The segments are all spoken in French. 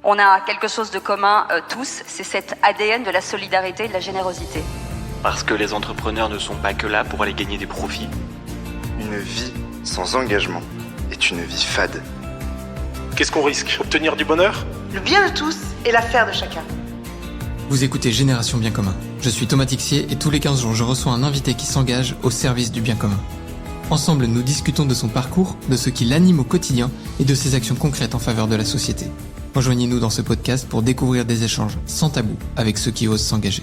On a quelque chose de commun tous, c'est cet ADN de la solidarité et de la générosité. Parce que les entrepreneurs ne sont pas que là pour aller gagner des profits. Une vie sans engagement est une vie fade. Qu'est-ce qu'on risque ? Obtenir du bonheur ? Le bien de tous et l'affaire de chacun. Vous écoutez Génération Bien Commun. Je suis Thomas Tixier et tous les 15 jours, je reçois un invité qui s'engage au service du bien commun. Ensemble, nous discutons de son parcours, de ce qui l'anime au quotidien et de ses actions concrètes en faveur de la société. Rejoignez-nous dans ce podcast pour découvrir des échanges sans tabou avec ceux qui osent s'engager.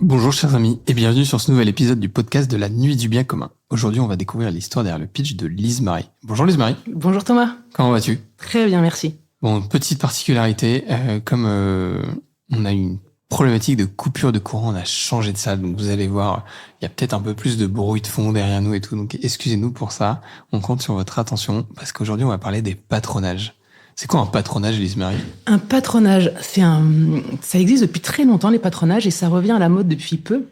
Bonjour chers amis et bienvenue sur ce nouvel épisode du podcast de la Nuit du Bien Commun. Aujourd'hui, on va découvrir l'histoire derrière le pitch de Lise Marie. Bonjour Lise Marie. Bonjour Thomas. Comment vas-tu ? Très bien, merci. Bon, petite particularité, comme on a eu une problématique de coupure de courant, on a changé de salle, donc vous allez voir, il y a peut-être un peu plus de bruit de fond derrière nous et tout, donc excusez-nous pour ça, on compte sur votre attention, parce qu'aujourd'hui on va parler des patronages. C'est quoi un patronage, Lise Marie ? Un patronage, ça existe depuis très longtemps, les patronages, et ça revient à la mode depuis peu.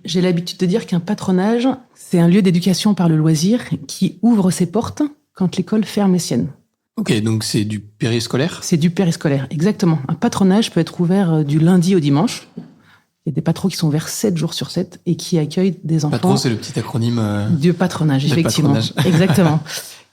J'ai l'habitude de dire qu'un patronage, c'est un lieu d'éducation par le loisir qui ouvre ses portes quand l'école ferme les siennes. Ok, donc c'est du périscolaire ? C'est du périscolaire, exactement. Un patronage peut être ouvert du lundi au dimanche. Il y a des patrons qui sont ouverts 7 jours sur 7 et qui accueillent des enfants. Patron, c'est le petit acronyme du patronage, effectivement. Patronage. Exactement.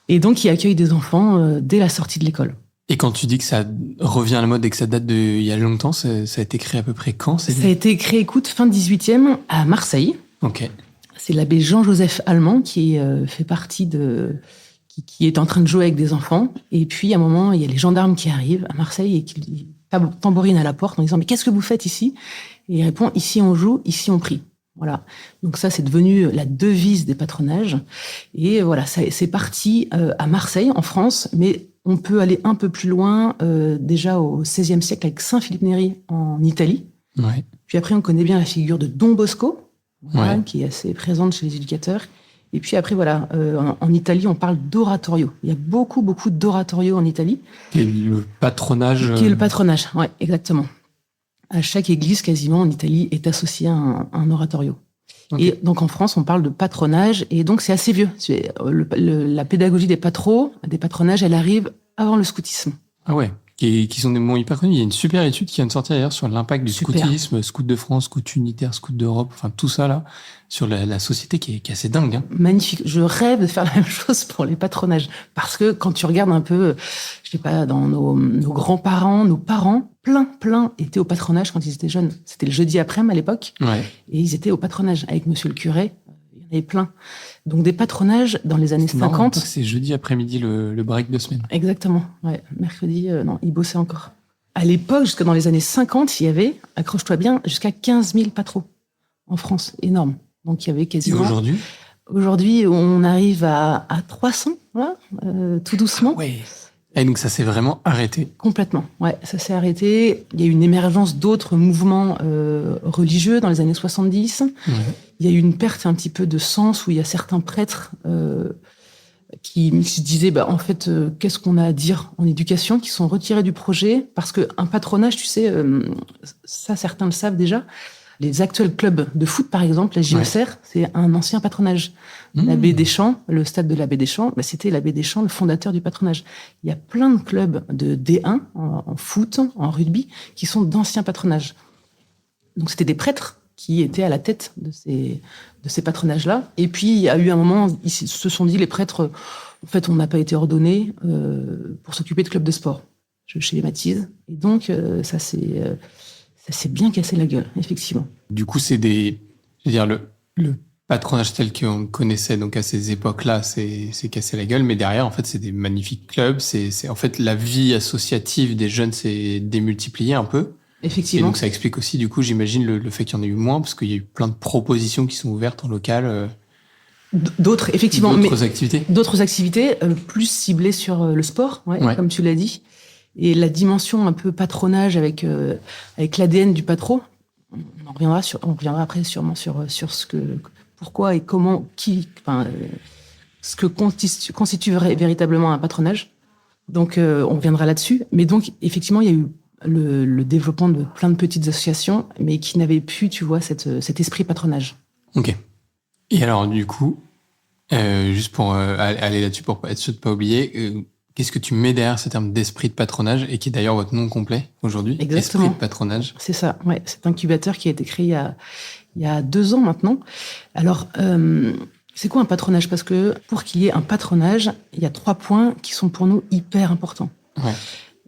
Et donc, qui accueille des enfants dès la sortie de l'école. Et quand tu dis que ça revient à la mode et que ça date d'il y a longtemps, ça a été créé à peu près quand ? Ça a été créé, fin 18e à Marseille. Ok. C'est l'abbé Jean-Joseph Allemand qui fait partie qui est en train de jouer avec des enfants. Et puis, à un moment, il y a les gendarmes qui arrivent à Marseille et qui tambourinent à la porte en disant « Mais qu'est-ce que vous faites ici ?» Et il répond « Ici on joue, ici on prie ». Voilà. Donc ça, c'est devenu la devise des patronages. Et voilà, c'est parti à Marseille, en France, mais on peut aller un peu plus loin, déjà au XVIe siècle avec Saint-Philippe Néri en Italie. Ouais. Puis après, on connaît bien la figure de Don Bosco, voilà, Ouais. qui est assez présente chez les éducateurs. Et puis après, voilà, en Italie, on parle d'oratorio. Il y a beaucoup d'oratorio en Italie. Et le patronage... Qui est le patronage, ouais, exactement. À chaque église, quasiment, en Italie, est associé à un oratorio. Ok. Et donc, en France, on parle de patronage, et donc c'est assez vieux. La pédagogie des patronages, elle arrive avant le scoutisme. Ah ouais, qui sont des mots hyper connus. Il y a une super étude qui vient de sortir d'ailleurs sur l'impact du Super. scoutisme, scout de France, scout unitaire, scout d'Europe, enfin tout ça là, sur la société qui est assez dingue. Hein. Magnifique. Je rêve de faire la même chose pour les patronages. Parce que quand tu regardes un peu, je sais pas, dans nos grands-parents, nos parents, plein étaient au patronage quand ils étaient jeunes. C'était le jeudi après-midi à l'époque. Ouais. Et ils étaient au patronage avec monsieur le curé. Il y en avait plein. Donc des patronages dans les années C'est marrant, 50. c'est jeudi après-midi le break de semaine. Exactement. Ouais. Mercredi, non, ils bossaient encore. À l'époque, jusque dans les années 50, il y avait, accroche-toi bien, jusqu'à 15 000 patrons en France. Énorme. Donc il y avait Et quasiment... aujourd'hui, on arrive à 300, voilà, tout doucement. ouais. Et donc ça s'est vraiment arrêté. Complètement, ouais, ça s'est arrêté. Il y a eu une émergence d'autres mouvements religieux dans les années 70. Ouais. Il y a eu une perte un petit peu de sens où il y a certains prêtres qui se disaient, en fait, qu'est-ce qu'on a à dire en éducation, qui sont retirés du projet parce qu'un patronage, tu sais, ça certains le savent déjà. Les actuels clubs de foot, par exemple, la JOCR, c'est un ancien patronage. L'abbé Deschamps, le stade de l'abbé Deschamps, c'était l'abbé Deschamps, le fondateur du patronage. Il y a plein de clubs de D1, en foot, en rugby, qui sont d'anciens patronages. Donc c'était des prêtres qui étaient à la tête de ces patronages-là. Et puis, il y a eu un moment, ils se sont dit, les prêtres, en fait, on n'a pas été ordonnés pour s'occuper de clubs de sport. Je schématise. Et donc, ça s'est bien cassé la gueule, effectivement. Du coup, c'est je veux dire, le patronage tel qu'on le connaissait donc à ces époques-là, c'est cassé la gueule, mais derrière, en fait, c'est des magnifiques clubs. C'est en fait la vie associative des jeunes s'est démultipliée un peu. Effectivement. Et donc ça explique aussi, du coup, j'imagine le fait qu'il y en ait eu moins, parce qu'il y a eu plein de propositions qui sont ouvertes en local. D'autres, effectivement. D'autres activités. D'autres activités plus ciblées sur le sport, ouais. Comme tu l'as dit. Et la dimension un peu patronage avec l'ADN du patron, on reviendra après sûrement sur pourquoi et comment, ce que constitue véritablement un patronage. Donc, on reviendra là-dessus. Mais donc, effectivement, il y a eu le développement de plein de petites associations, mais qui n'avaient plus, tu vois, cet esprit patronage. Ok. Et alors, du coup, Juste pour aller là-dessus, pour être sûr de pas oublier, qu'est-ce que tu mets derrière ce terme d'esprit de patronage et qui est d'ailleurs votre nom complet aujourd'hui? Exactement. Esprit de patronage. C'est ça, ouais. C'est un incubateur qui a été créé il y a 2 ans maintenant. Alors, c'est quoi un patronage? Parce que pour qu'il y ait un patronage, il y a 3 points qui sont pour nous hyper importants. Ouais.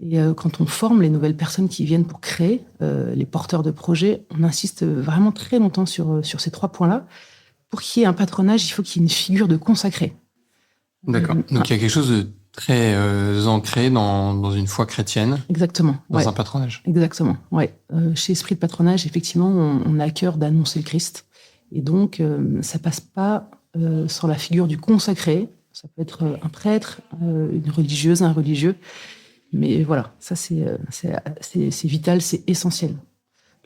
Et quand on forme les nouvelles personnes qui viennent pour créer, les porteurs de projets, on insiste vraiment très longtemps sur ces 3 points-là. Pour qu'il y ait un patronage, il faut qu'il y ait une figure de consacré. D'accord. Donc il y a quelque chose de très ancré dans une foi chrétienne. Exactement. Dans un patronage. Exactement. Ouais. Chez Esprit de Patronage, effectivement, on a à cœur d'annoncer le Christ. Et donc, ça passe pas sans la figure du consacré. Ça peut être un prêtre, une religieuse, un religieux. Mais voilà, ça c'est vital, c'est essentiel.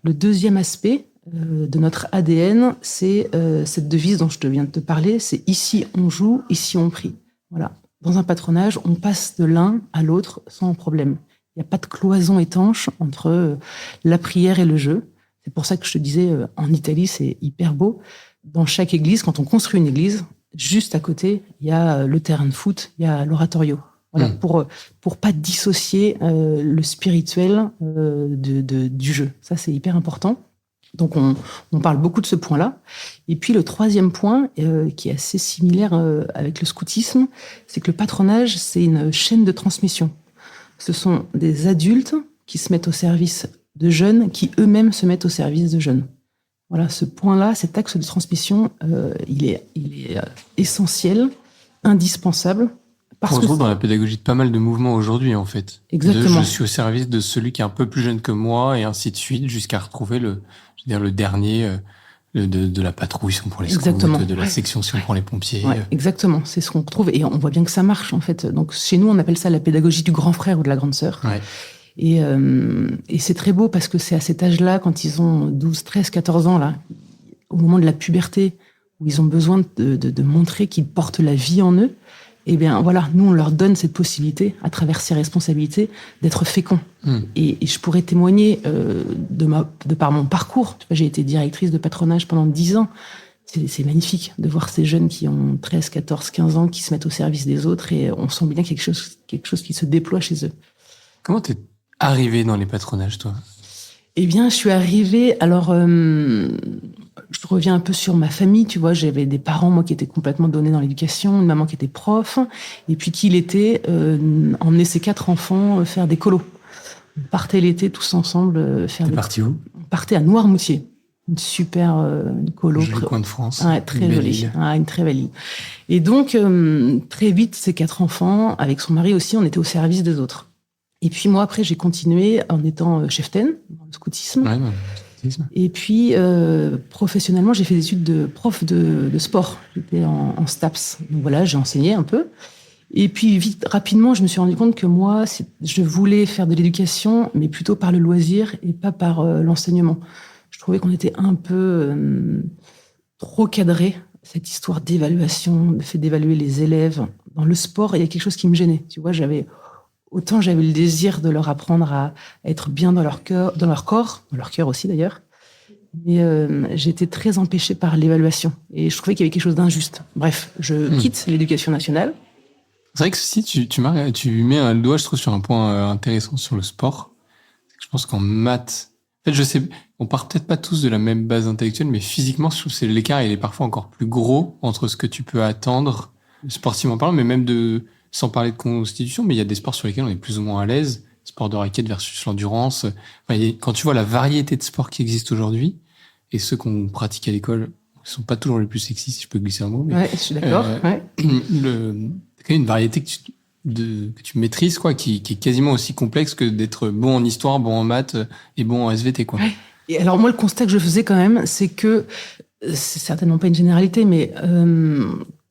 Le deuxième aspect de notre ADN, c'est cette devise dont je viens de te parler, c'est ici on joue, ici on prie. Voilà. Dans un patronage, on passe de l'un à l'autre sans problème. Il n'y a pas de cloison étanche entre la prière et le jeu. C'est pour ça que je te disais, en Italie, c'est hyper beau. Dans chaque église, quand on construit une église, juste à côté, il y a le terrain de foot, il y a l'oratorio. Voilà, pour pas dissocier le spirituel du jeu. Ça, c'est hyper important. Donc, on parle beaucoup de ce point-là. Et puis, le troisième point, qui est assez similaire avec le scoutisme, c'est que le patronage, c'est une chaîne de transmission. Ce sont des adultes qui se mettent au service de jeunes, qui eux-mêmes se mettent au service de jeunes. Voilà, ce point-là, cet axe de transmission, il est essentiel, indispensable. On retrouve dans la pédagogie de pas mal de mouvements aujourd'hui, en fait. Exactement. Je suis au service de celui qui est un peu plus jeune que moi, et ainsi de suite, jusqu'à retrouver le dernier de la patrouille, si on prend les scouts, de la section, si on prend les pompiers. Ouais, exactement, c'est ce qu'on retrouve. Et on voit bien que ça marche, en fait. Donc, chez nous, on appelle ça la pédagogie du grand frère ou de la grande sœur. Ouais. Et c'est très beau parce que c'est à cet âge-là, quand ils ont 12, 13, 14 ans, là, au moment de la puberté, où ils ont besoin de montrer qu'ils portent la vie en eux, eh bien, voilà, nous, on leur donne cette possibilité, à travers ces responsabilités, d'être féconds. Et je pourrais témoigner de par mon parcours. Tu vois, j'ai été directrice de patronage pendant 10 ans. C'est magnifique de voir ces jeunes qui ont 13, 14, 15 ans, qui se mettent au service des autres, et on sent bien quelque chose qui se déploie chez eux. Comment t'es arrivée dans les patronages, toi? Eh bien, je suis arrivée... Alors, je reviens un peu sur ma famille, tu vois. J'avais des parents, moi, qui étaient complètement donnés dans l'éducation, une maman qui était prof, et puis qui l'été emmenait ses 4 enfants faire des colos. On partait l'été tous ensemble faire. T'es parti où? On partait à Noirmoutier, une super colo. Joli coin de France. Ouais, très jolie. Une très belle île. Et donc, très vite, ces 4 enfants, avec son mari aussi, on était au service des autres. Et puis moi, après, j'ai continué en étant cheftaine dans le scoutisme. Ouais, et puis, professionnellement, j'ai fait des études de prof de sport. J'étais en STAPS. Donc voilà, j'ai enseigné un peu. Et puis, rapidement, je me suis rendu compte que moi, je voulais faire de l'éducation, mais plutôt par le loisir et pas par l'enseignement. Je trouvais qu'on était un peu trop cadré. Cette histoire d'évaluation, le fait d'évaluer les élèves. Dans le sport, il y a quelque chose qui me gênait. Tu vois, autant j'avais le désir de leur apprendre à être bien dans leur corps, dans leur cœur aussi d'ailleurs. Mais j'étais très empêchée par l'évaluation. Et je trouvais qu'il y avait quelque chose d'injuste. Bref, je quitte l'éducation nationale. C'est vrai que si tu mets le doigt, je trouve, sur un point intéressant sur le sport. Je pense qu'en maths... En fait, je sais, on part peut-être pas tous de la même base intellectuelle, mais physiquement, je trouve que l'écart, il est parfois encore plus gros entre ce que tu peux attendre, sportivement parlant, mais même sans parler de constitution, mais il y a des sports sur lesquels on est plus ou moins à l'aise, sport de raquette versus l'endurance. Enfin, quand tu vois la variété de sports qui existent aujourd'hui, et ceux qu'on pratique à l'école, ils sont pas toujours les plus sexy, si je peux glisser un mot. Mais, ouais, je suis d'accord. C'est quand même une variété que tu maîtrises, quoi, qui est quasiment aussi complexe que d'être bon en histoire, bon en maths et bon en SVT, quoi. Ouais. Et alors moi, le constat que je faisais quand même, c'est que, c'est certainement pas une généralité, mais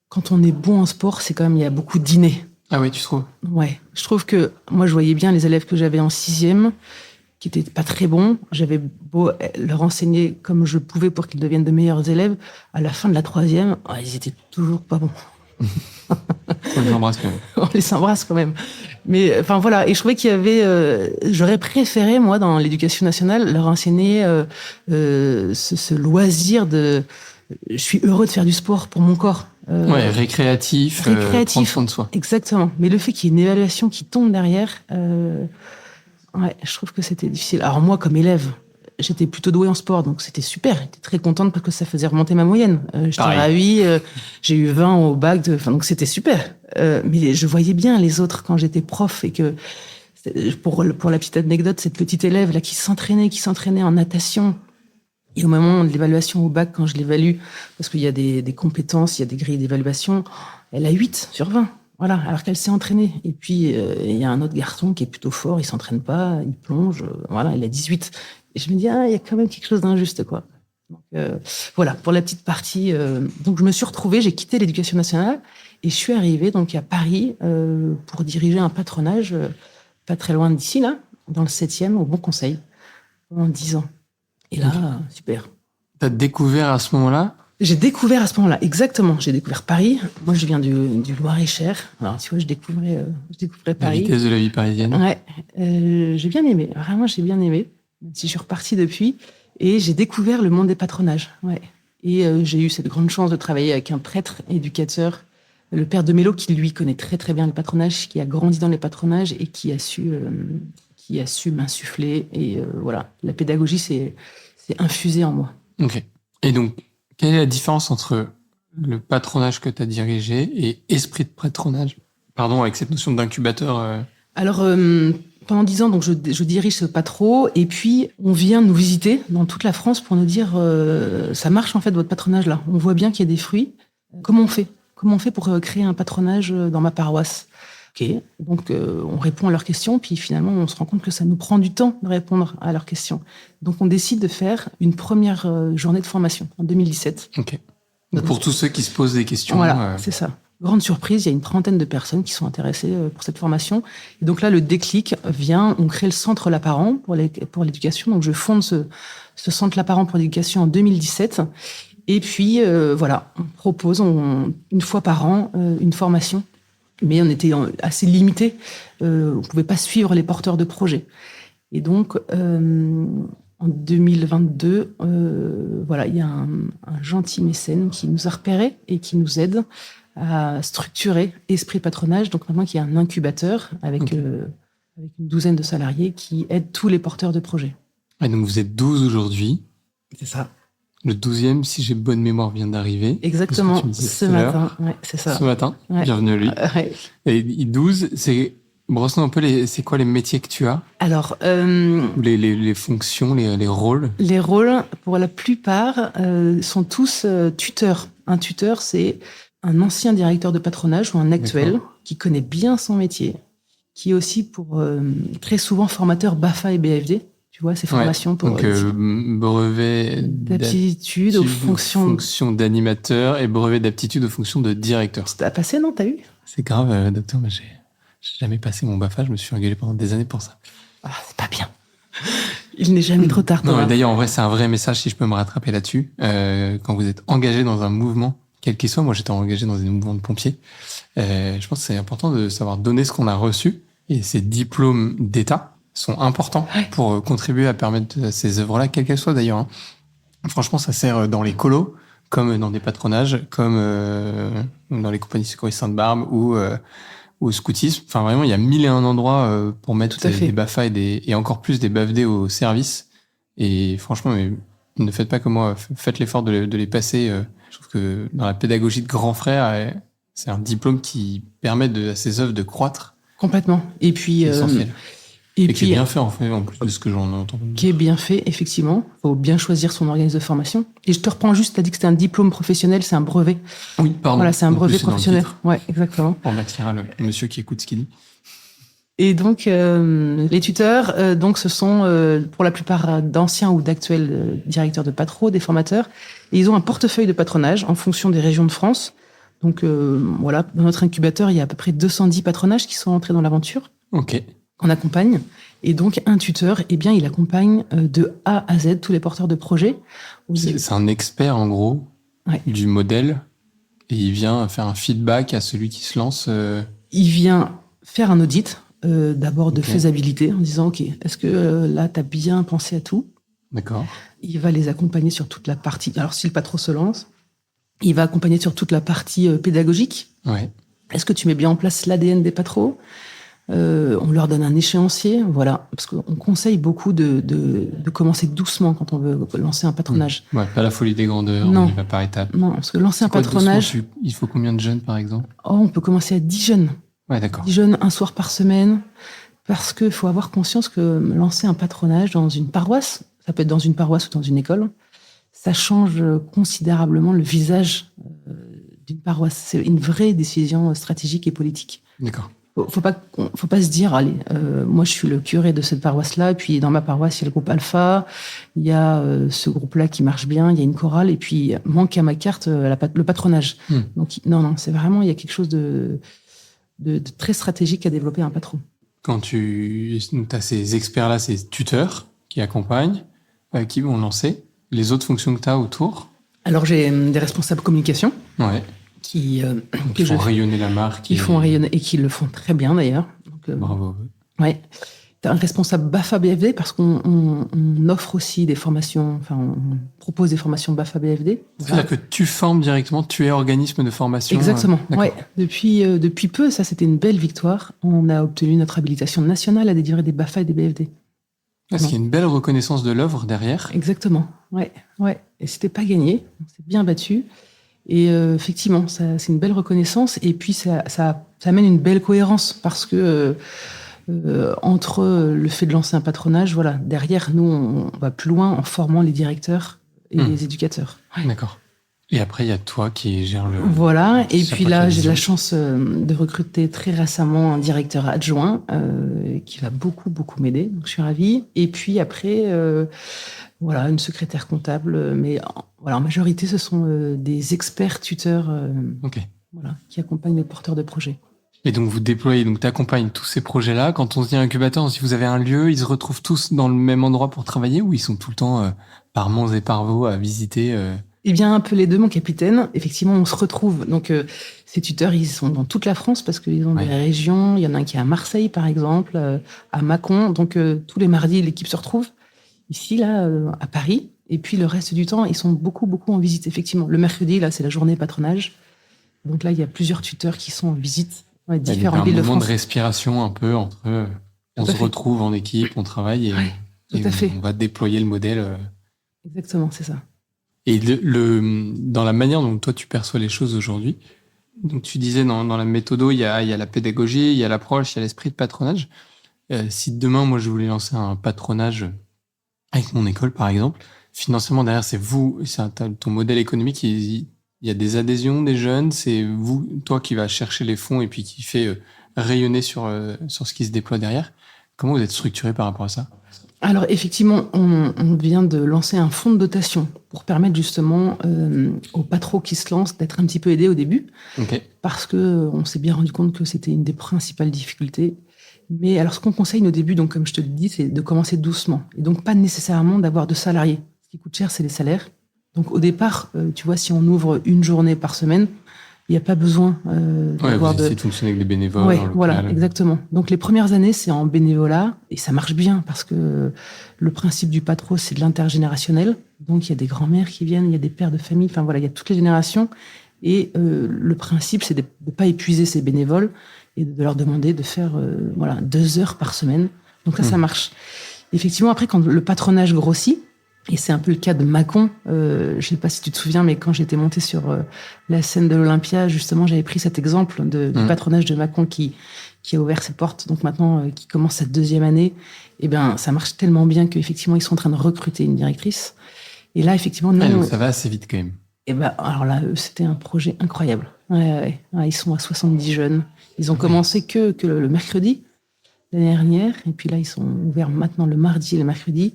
quand on est bon en sport, c'est quand même, il y a beaucoup d'innés. Ah ouais, tu trouves? Ouais. Je trouve que moi, je voyais bien les élèves que j'avais en 6e, qui étaient pas très bons. J'avais beau leur enseigner comme je pouvais pour qu'ils deviennent de meilleurs élèves. À la fin de la 3e, ils étaient toujours pas bons. On les embrasse quand même. On les embrasse quand même. Mais enfin voilà, et je trouvais qu'il y avait... j'aurais préféré, moi, dans l'éducation nationale, leur enseigner ce loisir de... Je suis heureux de faire du sport pour mon corps. Récréatif, prendre soin de soi. Exactement. Mais le fait qu'il y ait une évaluation qui tombe derrière, je trouve que c'était difficile. Alors moi, comme élève, j'étais plutôt douée en sport, donc c'était super. J'étais très contente parce que ça faisait remonter ma moyenne. J'étais ravie, j'ai eu 20 au bac, donc c'était super. Mais je voyais bien les autres quand j'étais prof et que, pour la petite anecdote, cette petite élève là qui s'entraînait en natation. Et au moment de l'évaluation au bac, quand je l'évalue, parce qu'il y a des compétences, il y a des grilles d'évaluation, elle a 8 sur 20. Voilà, alors qu'elle s'est entraînée. Et puis, il y a un autre garçon qui est plutôt fort, il s'entraîne pas, il plonge, il a 18. Et je me dis, il y a quand même quelque chose d'injuste, quoi. Donc, voilà, pour la petite partie. Donc, je me suis retrouvée, j'ai quitté l'éducation nationale et je suis arrivée donc à Paris pour diriger un patronage pas très loin d'ici, là, dans le 7e, au Bon Conseil, pendant 10 ans. Et là, super. T'as découvert à ce moment-là? J'ai découvert à ce moment-là, exactement. J'ai découvert Paris. Moi, je viens du Loir-et-Cher. Alors, tu vois, je découvrais Paris. La vitesse de la vie parisienne. Ouais. J'ai bien aimé. Vraiment, j'ai bien aimé. Même si je suis repartie depuis. Et j'ai découvert le monde des patronages. Ouais. Et j'ai eu cette grande chance de travailler avec un prêtre éducateur, le père de Mélo, qui lui connaît très très bien le patronage, qui a grandi dans les patronages et qui a su m'insuffler. Et voilà, la pédagogie, c'est infusé en moi. Ok. Et donc, quelle est la différence entre le patronage que tu as dirigé et esprit de patronage? Pardon, avec cette notion d'incubateur. Alors, pendant 10 ans, donc, je dirige ce patro, et puis on vient nous visiter dans toute la France pour nous dire ça marche en fait votre patronage là. On voit bien qu'il y a des fruits. Comment on fait pour créer un patronage dans ma paroisse? Ok, donc on répond à leurs questions, puis finalement on se rend compte que ça nous prend du temps de répondre à leurs questions. Donc on décide de faire une première journée de formation en 2017. Ok. Donc, pour tous ceux qui se posent des questions. Voilà, c'est ça. Grande surprise, il y a une trentaine de personnes qui sont intéressées pour cette formation. Et donc là, le déclic vient, on crée le centre La Parent pour l'éducation. Donc je fonde ce centre La Parent pour l'éducation en 2017. Et puis voilà, on propose une fois par an une formation. Mais on était assez limité. On ne pouvait pas suivre les porteurs de projets. Et donc, en 2022, il y a un gentil mécène qui nous a repérés et qui nous aide à structurer Esprit Patronage. Donc maintenant, il y a un incubateur avec une douzaine de salariés qui aident tous les porteurs de projets. Et donc, vous êtes 12 aujourd'hui. C'est ça. Le 12e, si j'ai bonne mémoire, vient d'arriver. Exactement, ce matin. Ouais, c'est ça. Ce matin, ouais. Bienvenue à lui. Ouais. Et 12, brosse-nous un peu, c'est quoi les métiers que tu as? Alors, les fonctions, les rôles? Les rôles, pour la plupart, sont tous tuteurs. Un tuteur, c'est un ancien directeur de patronage ou un actuel qui connaît bien son métier, qui est aussi très souvent formateur BAFA et BFD. Tu vois, ces formations pour... Donc, brevet d'aptitude aux fonctions d'animateur et brevet d'aptitude aux fonctions de directeur. T'as passé, non? T'as eu? C'est grave, docteur, mais j'ai jamais passé mon BAFA, je me suis engueulé pendant des années pour ça. Ah, c'est pas bien. Il n'est jamais trop tard. Non, mais d'ailleurs, en vrai, c'est un vrai message, si je peux me rattraper là-dessus. Quand vous êtes engagé dans un mouvement, quel qu'il soit, moi j'étais engagé dans un mouvement de pompiers, je pense que c'est important de savoir donner ce qu'on a reçu, et ces diplômes d'État sont importants pour contribuer à permettre ces œuvres-là, quelles qu'elles soient d'ailleurs. Franchement, ça sert dans les colos, comme dans des patronages, comme dans les compagnies secouristes Sainte-Barbe ou au scoutisme. Enfin, vraiment, il y a 1001 endroits pour mettre des BAFA et encore plus des BAFD au service. Et franchement, ne faites pas comme moi, faites l'effort de les passer. Je trouve que dans la pédagogie de grand frère, c'est un diplôme qui permet à ces œuvres de croître. Complètement. Et puis... essentiel. Et qui est bien fait, en fait, en plus de ce que j'en entends. Qui est bien fait, effectivement. Il faut bien choisir son organisme de formation. Et je te reprends juste, tu as dit que c'était un diplôme professionnel, c'est un brevet. Oui, pardon. Voilà, c'est un brevet professionnel. Ouais, exactement. On m'attirera le monsieur qui écoute ce qu'il dit. Et donc, les tuteurs, ce sont pour la plupart d'anciens ou d'actuels directeurs de patro, des formateurs. Et ils ont un portefeuille de patronage en fonction des régions de France. Donc, dans notre incubateur, il y a à peu près 210 patronages qui sont entrés dans l'aventure. Ok. On accompagne. Et donc, un tuteur, il accompagne de A à Z tous les porteurs de projets. C'est un expert, en gros, du modèle. Et il vient faire un feedback à celui qui se lance. Il vient faire un audit, d'abord de faisabilité, en disant, OK, est-ce que là, tu as bien pensé à tout? D'accord. Il va les accompagner sur toute la partie. Alors, si le patron se lance, Il va accompagner sur toute la partie pédagogique. Ouais. Est-ce que tu mets bien en place l'ADN des patros ? On leur donne un échéancier, voilà, parce qu'on conseille beaucoup de commencer doucement quand on veut lancer un patronage. Ouais, pas la folie des grandeurs, Non. on y va par étapes. Non, parce que lancer un Quoi, patronage, doucement, il faut combien de jeunes, par exemple ? on peut commencer à 10 jeunes. Ouais, d'accord. 10 jeunes, un soir par semaine, parce qu'il faut avoir conscience que lancer un patronage dans une paroisse, ça peut être dans une paroisse ou dans une école, ça change considérablement le visage d'une paroisse. C'est une vraie décision stratégique et politique. D'accord. Faut pas se dire, allez, moi je suis le curé de cette paroisse-là, et puis dans ma paroisse il y a le groupe Alpha, il y a ce groupe-là qui marche bien, il y a une chorale, et puis manque à ma carte le patronage. Donc non, c'est vraiment, il y a quelque chose de très stratégique à développer un patron. Quand tu as ces experts-là, ces tuteurs qui accompagnent, qui vont lancer, les autres fonctions que tu as autour ? Alors j'ai des responsables communication. Ouais. Qui font rayonner la marque. Qui font rayonner, et qui le font très bien d'ailleurs. Donc, bravo. Ouais. T'as un responsable BAFA BFD parce qu'on offre aussi des formations, enfin on propose des formations BAFA BFD. C'est-à-dire que tu formes directement, tu es organisme de formation. Exactement. Ouais. Depuis peu, ça c'était une belle victoire. On a obtenu notre habilitation nationale à délivrer des BAFA et des BFD. Parce qu'il y a une belle reconnaissance de l'œuvre derrière. Exactement. Ouais. Et c'était pas gagné. On s'est bien battu. Et effectivement, c'est une belle reconnaissance. Et puis, ça amène une belle cohérence parce que entre le fait de lancer un patronage, voilà, derrière, nous, on va plus loin en formant les directeurs et les éducateurs. Ouais. D'accord. Et après, il y a toi qui gère le... Voilà. Et puis là, j'ai la chance de recruter très récemment un directeur adjoint qui va beaucoup, beaucoup m'aider. Donc, je suis ravie. Et puis après... Voilà, une secrétaire comptable, mais en majorité, ce sont des experts tuteurs qui accompagnent les porteurs de projets. Et donc, vous déployez, donc tu accompagnes tous ces projets-là. Quand on se dit incubateur, si vous avez un lieu, ils se retrouvent tous dans le même endroit pour travailler ou ils sont tout le temps par monts et par vaux à visiter Eh bien, un peu les deux, mon capitaine. Effectivement, on se retrouve. Donc, ces tuteurs, ils sont dans toute la France parce qu'ils ont des régions. Il y en a un qui est à Marseille, par exemple, à Mâcon. Donc, tous les mardis, l'équipe se retrouve. Ici, là, à Paris. Et puis, le reste du temps, ils sont beaucoup, beaucoup en visite, effectivement. Le mercredi, là, c'est la journée patronage. Donc là, il y a plusieurs tuteurs qui sont en visite dans les différentes villes de France. Un moment de respiration un peu entre... on se retrouve en équipe, on travaille et on va déployer le modèle. Exactement, c'est ça. Et dans la manière dont toi, tu perçois les choses aujourd'hui, donc tu disais dans la méthodo, il y a la pédagogie, il y a l'approche, il y a l'esprit de patronage. Si demain, moi, je voulais lancer un patronage... avec mon école, par exemple, financièrement, derrière, c'est ton modèle économique, il y a des adhésions des jeunes, c'est toi qui vas chercher les fonds et puis qui fait rayonner sur ce qui se déploie derrière. Comment vous êtes structuré par rapport à ça ? Alors, effectivement, on vient de lancer un fonds de dotation pour permettre justement aux patrons qui se lancent d'être un petit peu aidés au début. Parce qu'on s'est bien rendu compte que c'était une des principales difficultés. Mais alors, ce qu'on conseille au début, donc comme je te le dis, c'est de commencer doucement. Et donc, pas nécessairement d'avoir de salariés. Ce qui coûte cher, c'est les salaires. Donc, au départ, tu vois, si on ouvre une journée par semaine, il n'y a pas besoin d'avoir vous essayez de fonctionner avec des bénévoles. Oui, voilà, exactement. Donc, les premières années, c'est en bénévolat. Et ça marche bien parce que le principe du patron, c'est de l'intergénérationnel. Donc, il y a des grands-mères qui viennent, il y a des pères de famille. Enfin, voilà, il y a toutes les générations. Et le principe, c'est de ne pas épuiser ces bénévoles et de leur demander de faire 2 heures par semaine. Donc ça marche. Effectivement, après, quand le patronage grossit, et c'est un peu le cas de Mâcon, je ne sais pas si tu te souviens, mais quand j'étais montée sur la scène de l'Olympia, justement, j'avais pris cet exemple du patronage de Mâcon qui a ouvert ses portes, donc maintenant, qui commence sa 2e année. Eh bien, ça marche tellement bien qu'effectivement, ils sont en train de recruter une directrice. Et là, effectivement... donc ça va assez vite quand même. Et ben, alors là, c'était un projet incroyable. Ouais, ils sont à 70 jeunes. Ils ont commencé que le mercredi, l'année dernière. Et puis là, ils sont ouverts maintenant le mardi et le mercredi.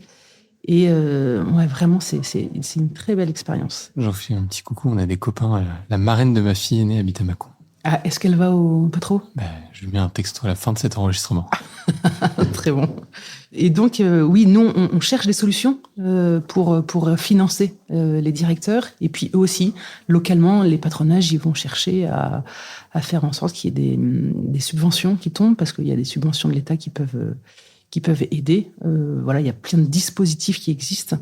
Et vraiment, c'est une très belle expérience. J'en fais un petit coucou. On a des copains. La marraine de ma fille aînée habite à Mâcon. Ah, est-ce qu'elle va au patro ? Je lui mets un texto à la fin de cet enregistrement. Très bon. Et donc, oui, nous, on cherche des solutions pour financer les directeurs. Et puis, eux aussi, localement, les patronages, ils vont chercher à faire en sorte qu'il y ait des subventions qui tombent, parce qu'il y a des subventions de l'État qui peuvent aider. Il y a plein de dispositifs qui existent.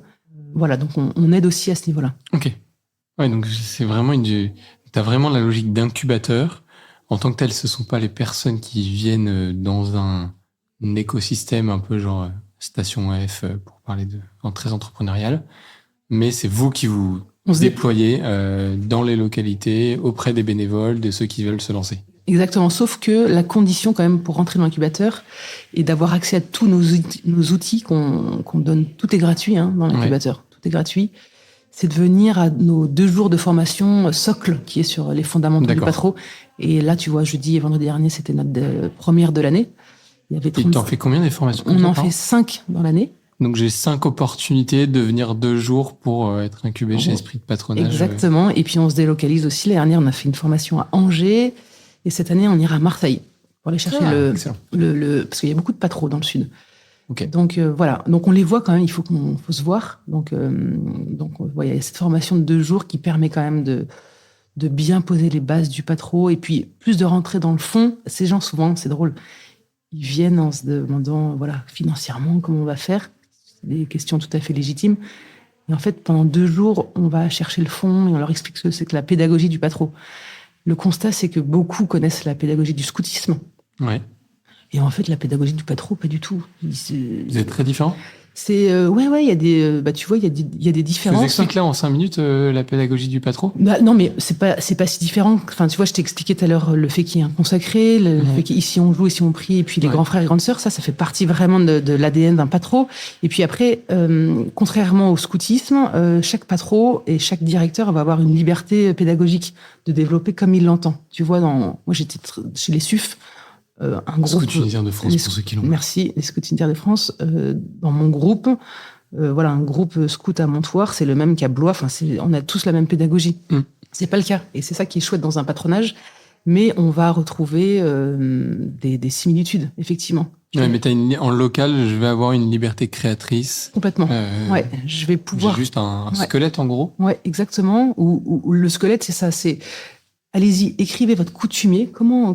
Voilà, donc on aide aussi à ce niveau-là. Ok. Ouais, donc c'est vraiment t'as vraiment la logique d'incubateur. En tant que tel, ce sont pas les personnes qui viennent dans un écosystème un peu genre station F pour parler en très entrepreneurial, mais c'est vous qui vous déployez dans les localités auprès des bénévoles, de ceux qui veulent se lancer. Exactement, sauf que la condition quand même pour rentrer dans l'incubateur est d'avoir accès à tous nos outils qu'on donne. Tout est gratuit dans l'incubateur, tout est gratuit. C'est de venir à nos 2 jours de formation socle qui est sur les fondamentaux du Patro. Et là, tu vois, jeudi et vendredi dernier, c'était notre première de l'année. Il y avait 30... Et t'en fais combien des formations? On en fait 5 dans l'année. Donc j'ai 5 opportunités de venir 2 jours pour être incubé chez Esprit de Patronage. Exactement. Et puis on se délocalise aussi. L'année dernière, on a fait une formation à Angers. Et cette année, on ira à Marseille pour aller chercher parce qu'il y a beaucoup de patros dans le sud. Okay. Donc voilà. Donc on les voit quand même. Il faut se voir. Donc il y a cette formation de 2 jours qui permet quand même de bien poser les bases du patro et puis plus de rentrer dans le fond. Ces gens souvent, c'est drôle, ils viennent en se demandant financièrement comment on va faire. C'est des questions tout à fait légitimes. Et en fait, pendant 2 jours, on va chercher le fond et on leur explique ce que c'est que la pédagogie du patro. Le constat, c'est que beaucoup connaissent la pédagogie du scoutisme. Ouais. Et en fait, la pédagogie du patro, pas du tout. Vous êtes très différents? C'est il y a des tu vois, il y a des différences. Tu nous expliques là en 5 minutes la pédagogie du patro? Non, mais c'est pas si différent. Enfin, tu vois, je t'ai expliqué tout à l'heure le fait qu'il y ait un consacré, le fait qu'ici on joue, ici on prie, et puis les grands frères et grandes sœurs, ça fait partie vraiment de l'ADN d'un patro. Et puis après, contrairement au scoutisme, chaque patro et chaque directeur va avoir une liberté pédagogique de développer comme il l'entend. Tu vois, moi j'étais chez les SUF. Un groupe, Scouts unitaires de France, pour ceux qui l'ont. Merci, les Scouts unitaires de France. Dans mon groupe, un groupe scout à Montoire, c'est le même qu'à Blois. Enfin, on a tous la même pédagogie. C'est pas le cas, et c'est ça qui est chouette dans un patronage. Mais on va retrouver des similitudes, effectivement. Ouais, mais en local, je vais avoir une liberté créatrice. Complètement. Ouais, je vais pouvoir. J'ai juste un squelette, en gros. Ouais, exactement. Ou le squelette, c'est ça. C'est allez-y, écrivez votre coutumier. Comment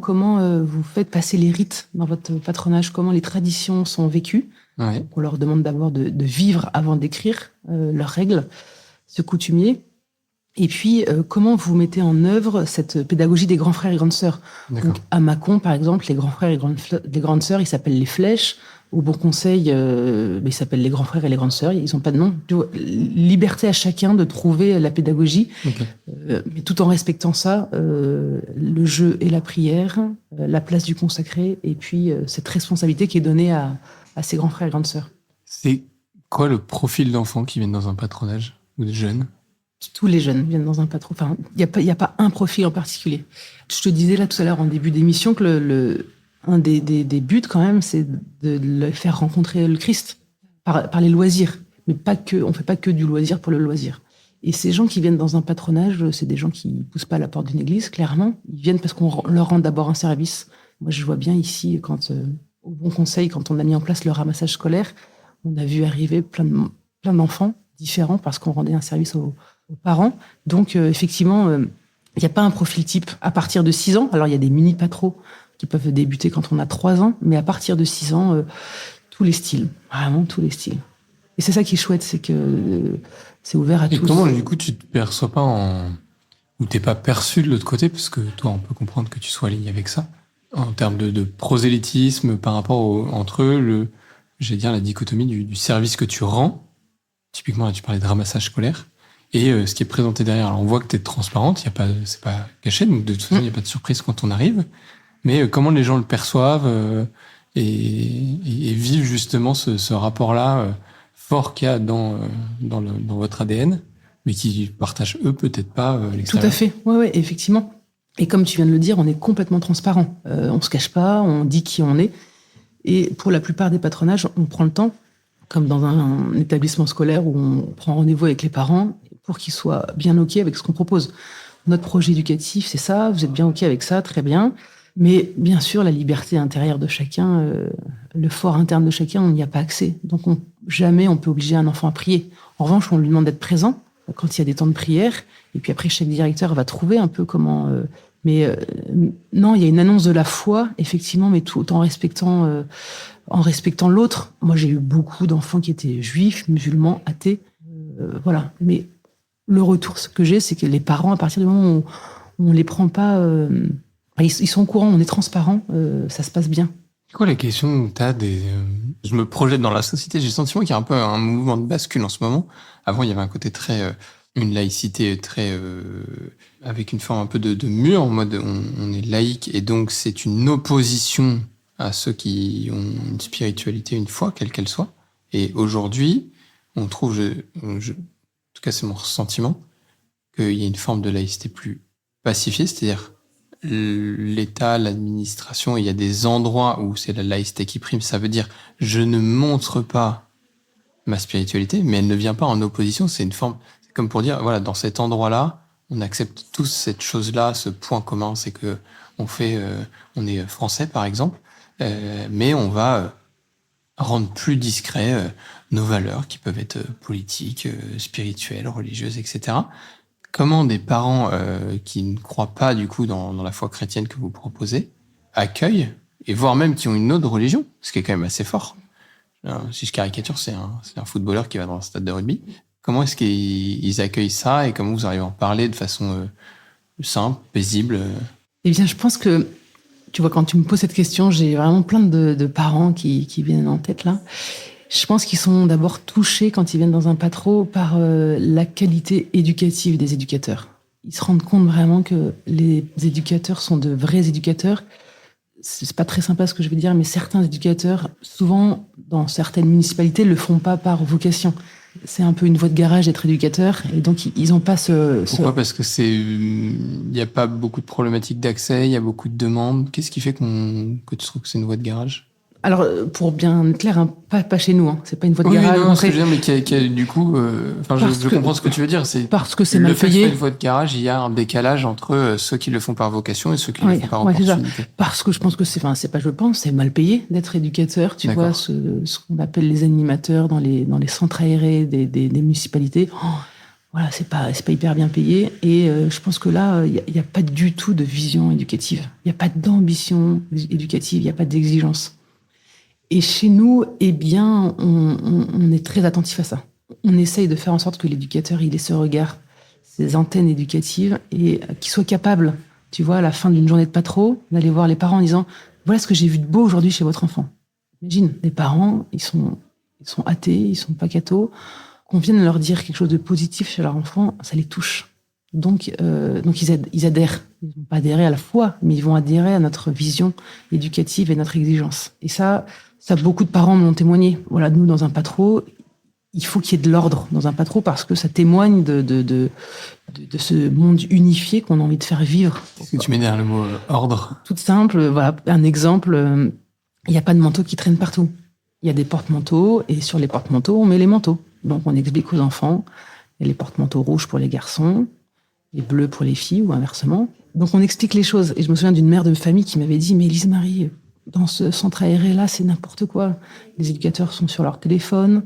vous faites passer les rites dans votre patronage? Comment les traditions sont vécues? Ouais. On leur demande d'abord de vivre avant d'écrire leurs règles, ce coutumier. Et puis, comment vous mettez en œuvre cette pédagogie des grands frères et grandes sœurs? Donc, à Mâcon, par exemple, les grands frères et les grandes sœurs, ils s'appellent les flèches. Au Bon Conseil, ils s'appellent les grands frères et les grandes sœurs. Ils n'ont pas de nom. Liberté à chacun de trouver la pédagogie, mais tout en respectant ça, le jeu et la prière, la place du consacré, et puis cette responsabilité qui est donnée à ces grands frères et grandes sœurs. C'est quoi le profil d'enfants qui viennent dans un patronage ou de jeunes? Tous les jeunes viennent dans un patronage. Enfin, il y a pas un profil en particulier. Je te disais là tout à l'heure en début d'émission que un des buts quand même, c'est de le faire rencontrer le Christ par les loisirs. Mais on fait pas que du loisir pour le loisir. Et ces gens qui viennent dans un patronage, c'est des gens qui poussent pas à la porte d'une église, clairement. Ils viennent parce qu'on leur rend d'abord un service. Moi, je vois bien ici, au Bon Conseil, quand on a mis en place le ramassage scolaire, on a vu arriver plein d'enfants différents parce qu'on rendait un service aux parents. Donc, effectivement, il n'y a pas un profil type. À partir de 6 ans, alors il y a des mini-patros qui peuvent débuter quand on a 3 ans, mais à partir de 6 ans, tous les styles, vraiment tous les styles. Et c'est ça qui est chouette, c'est que c'est ouvert à tous. Et comment, du coup, tu te perçois pas ou t'es pas perçu de l'autre côté, parce que toi, on peut comprendre que tu sois aligné avec ça, en termes de prosélytisme par rapport entre eux, la dichotomie du service que tu rends. Typiquement, là, tu parlais de ramassage scolaire. Et ce qui est présenté derrière. Alors, on voit que tu es transparente, c'est pas caché, donc de toute façon, il n'y a pas de surprise quand on arrive. Mais comment les gens le perçoivent et vivent justement ce rapport-là fort qu'il y a dans votre ADN, mais qui partagent eux peut-être pas l'extérieur. Tout à fait, ouais, effectivement. Et comme tu viens de le dire, on est complètement transparent. On se cache pas, on dit qui on est. Et pour la plupart des patronages, on prend le temps, comme dans un établissement scolaire où on prend rendez-vous avec les parents pour qu'ils soient bien OK avec ce qu'on propose. Notre projet éducatif, c'est ça, vous êtes bien OK avec ça, très bien. Mais bien sûr, la liberté intérieure de chacun, le fort interne de chacun, on n'y a pas accès. Donc jamais on peut obliger un enfant à prier. En revanche, on lui demande d'être présent quand il y a des temps de prière. Et puis après, chaque directeur va trouver un peu comment... non, il y a une annonce de la foi, effectivement, mais tout en respectant l'autre. Moi, j'ai eu beaucoup d'enfants qui étaient juifs, musulmans, athées. Voilà. Mais le retour que j'ai, c'est que les parents, à partir du moment où on les prend pas, ils sont au courant, on est transparent, ça se passe bien. C'est quoi la question où t'as je me projette dans la société, j'ai le sentiment qu'il y a un peu un mouvement de bascule en ce moment. Avant, il y avait un côté très... une laïcité très... avec une forme un peu de mur, en mode on est laïque, et donc c'est une opposition à ceux qui ont une spiritualité, une foi, quelle qu'elle soit. Et aujourd'hui, on trouve, en tout cas c'est mon ressentiment, qu'il y a une forme de laïcité plus pacifiée, c'est-à-dire l'État, l'administration, il y a des endroits où c'est la laïcité qui prime. Ça veut dire je ne montre pas ma spiritualité, mais elle ne vient pas en opposition. C'est une forme, c'est comme pour dire voilà, dans cet endroit-là, on accepte tous cette chose-là, ce point commun, c'est que on est français par exemple, mais on va rendre plus discret nos valeurs qui peuvent être politiques, spirituelles, religieuses, etc. Comment des parents qui ne croient pas du coup dans la foi chrétienne que vous proposez accueillent, et voire même qui ont une autre religion, ce qui est quand même assez fort. Si je caricature, c'est un footballeur qui va dans un stade de rugby. Comment est-ce qu'ils accueillent ça et comment vous arrivez à en parler de façon simple, paisible? Eh bien, je pense que, tu vois, quand tu me poses cette question, j'ai vraiment plein de parents qui viennent en tête là. Je pense qu'ils sont d'abord touchés quand ils viennent dans un patro par la qualité éducative des éducateurs. Ils se rendent compte vraiment que les éducateurs sont de vrais éducateurs. C'est pas très sympa ce que je vais dire, mais certains éducateurs, souvent dans certaines municipalités, le font pas par vocation. C'est un peu une voie de garage d'être éducateur, et donc ils ont pas Pourquoi ? Parce que il y a pas beaucoup de problématiques d'accès, il y a beaucoup de demandes. Qu'est-ce qui fait que tu trouves que c'est une voie de garage ? Alors, pour bien être clair, hein, pas chez nous, hein, c'est pas une voie de oui, garage. Non, ce que je veux dire, mais qui a du coup, je comprends ce que tu veux dire. Parce que c'est mal payé. Le fait que ce soit une voie de garage, il y a un décalage entre ceux qui le font par vocation et ceux qui le font par opportunité. Parce que je pense que c'est mal payé d'être éducateur. Tu vois, ce qu'on appelle les animateurs dans les centres aérés des municipalités. Voilà, c'est pas hyper bien payé. Et je pense que là, il y a pas du tout de vision éducative. Il y a pas d'ambition éducative. Il y a pas d'exigence. Et chez nous, eh bien, on est très attentif à ça. On essaye de faire en sorte que l'éducateur, il ait ce regard, ces antennes éducatives, et qu'il soit capable, tu vois, à la fin d'une journée de patro, d'aller voir les parents en disant « Voilà ce que j'ai vu de beau aujourd'hui chez votre enfant ». Imagine, les parents, ils sont athées, ils sont pas cathos, qu'on vienne leur dire quelque chose de positif chez leur enfant, ça les touche. Donc ils adhèrent. Ils vont pas adhérer à la foi, mais ils vont adhérer à notre vision éducative et notre exigence. Et ça, beaucoup de parents m'ont témoigné. Voilà, nous, dans un patro, il faut qu'il y ait de l'ordre dans un patro parce que ça témoigne de ce monde unifié qu'on a envie de faire vivre. Est-ce que tu mets derrière le mot ordre ? Tout simple, voilà, un exemple, il n'y a pas de manteaux qui traînent partout. Il y a des porte-manteaux, et sur les porte-manteaux, on met les manteaux. Donc on explique aux enfants, il y a les porte-manteaux rouges pour les garçons, les bleus pour les filles, ou inversement. Donc on explique les choses. Et je me souviens d'une mère de famille qui m'avait dit « Mais Lise-Marie, dans ce centre aéré-là, c'est n'importe quoi. Les éducateurs sont sur leur téléphone,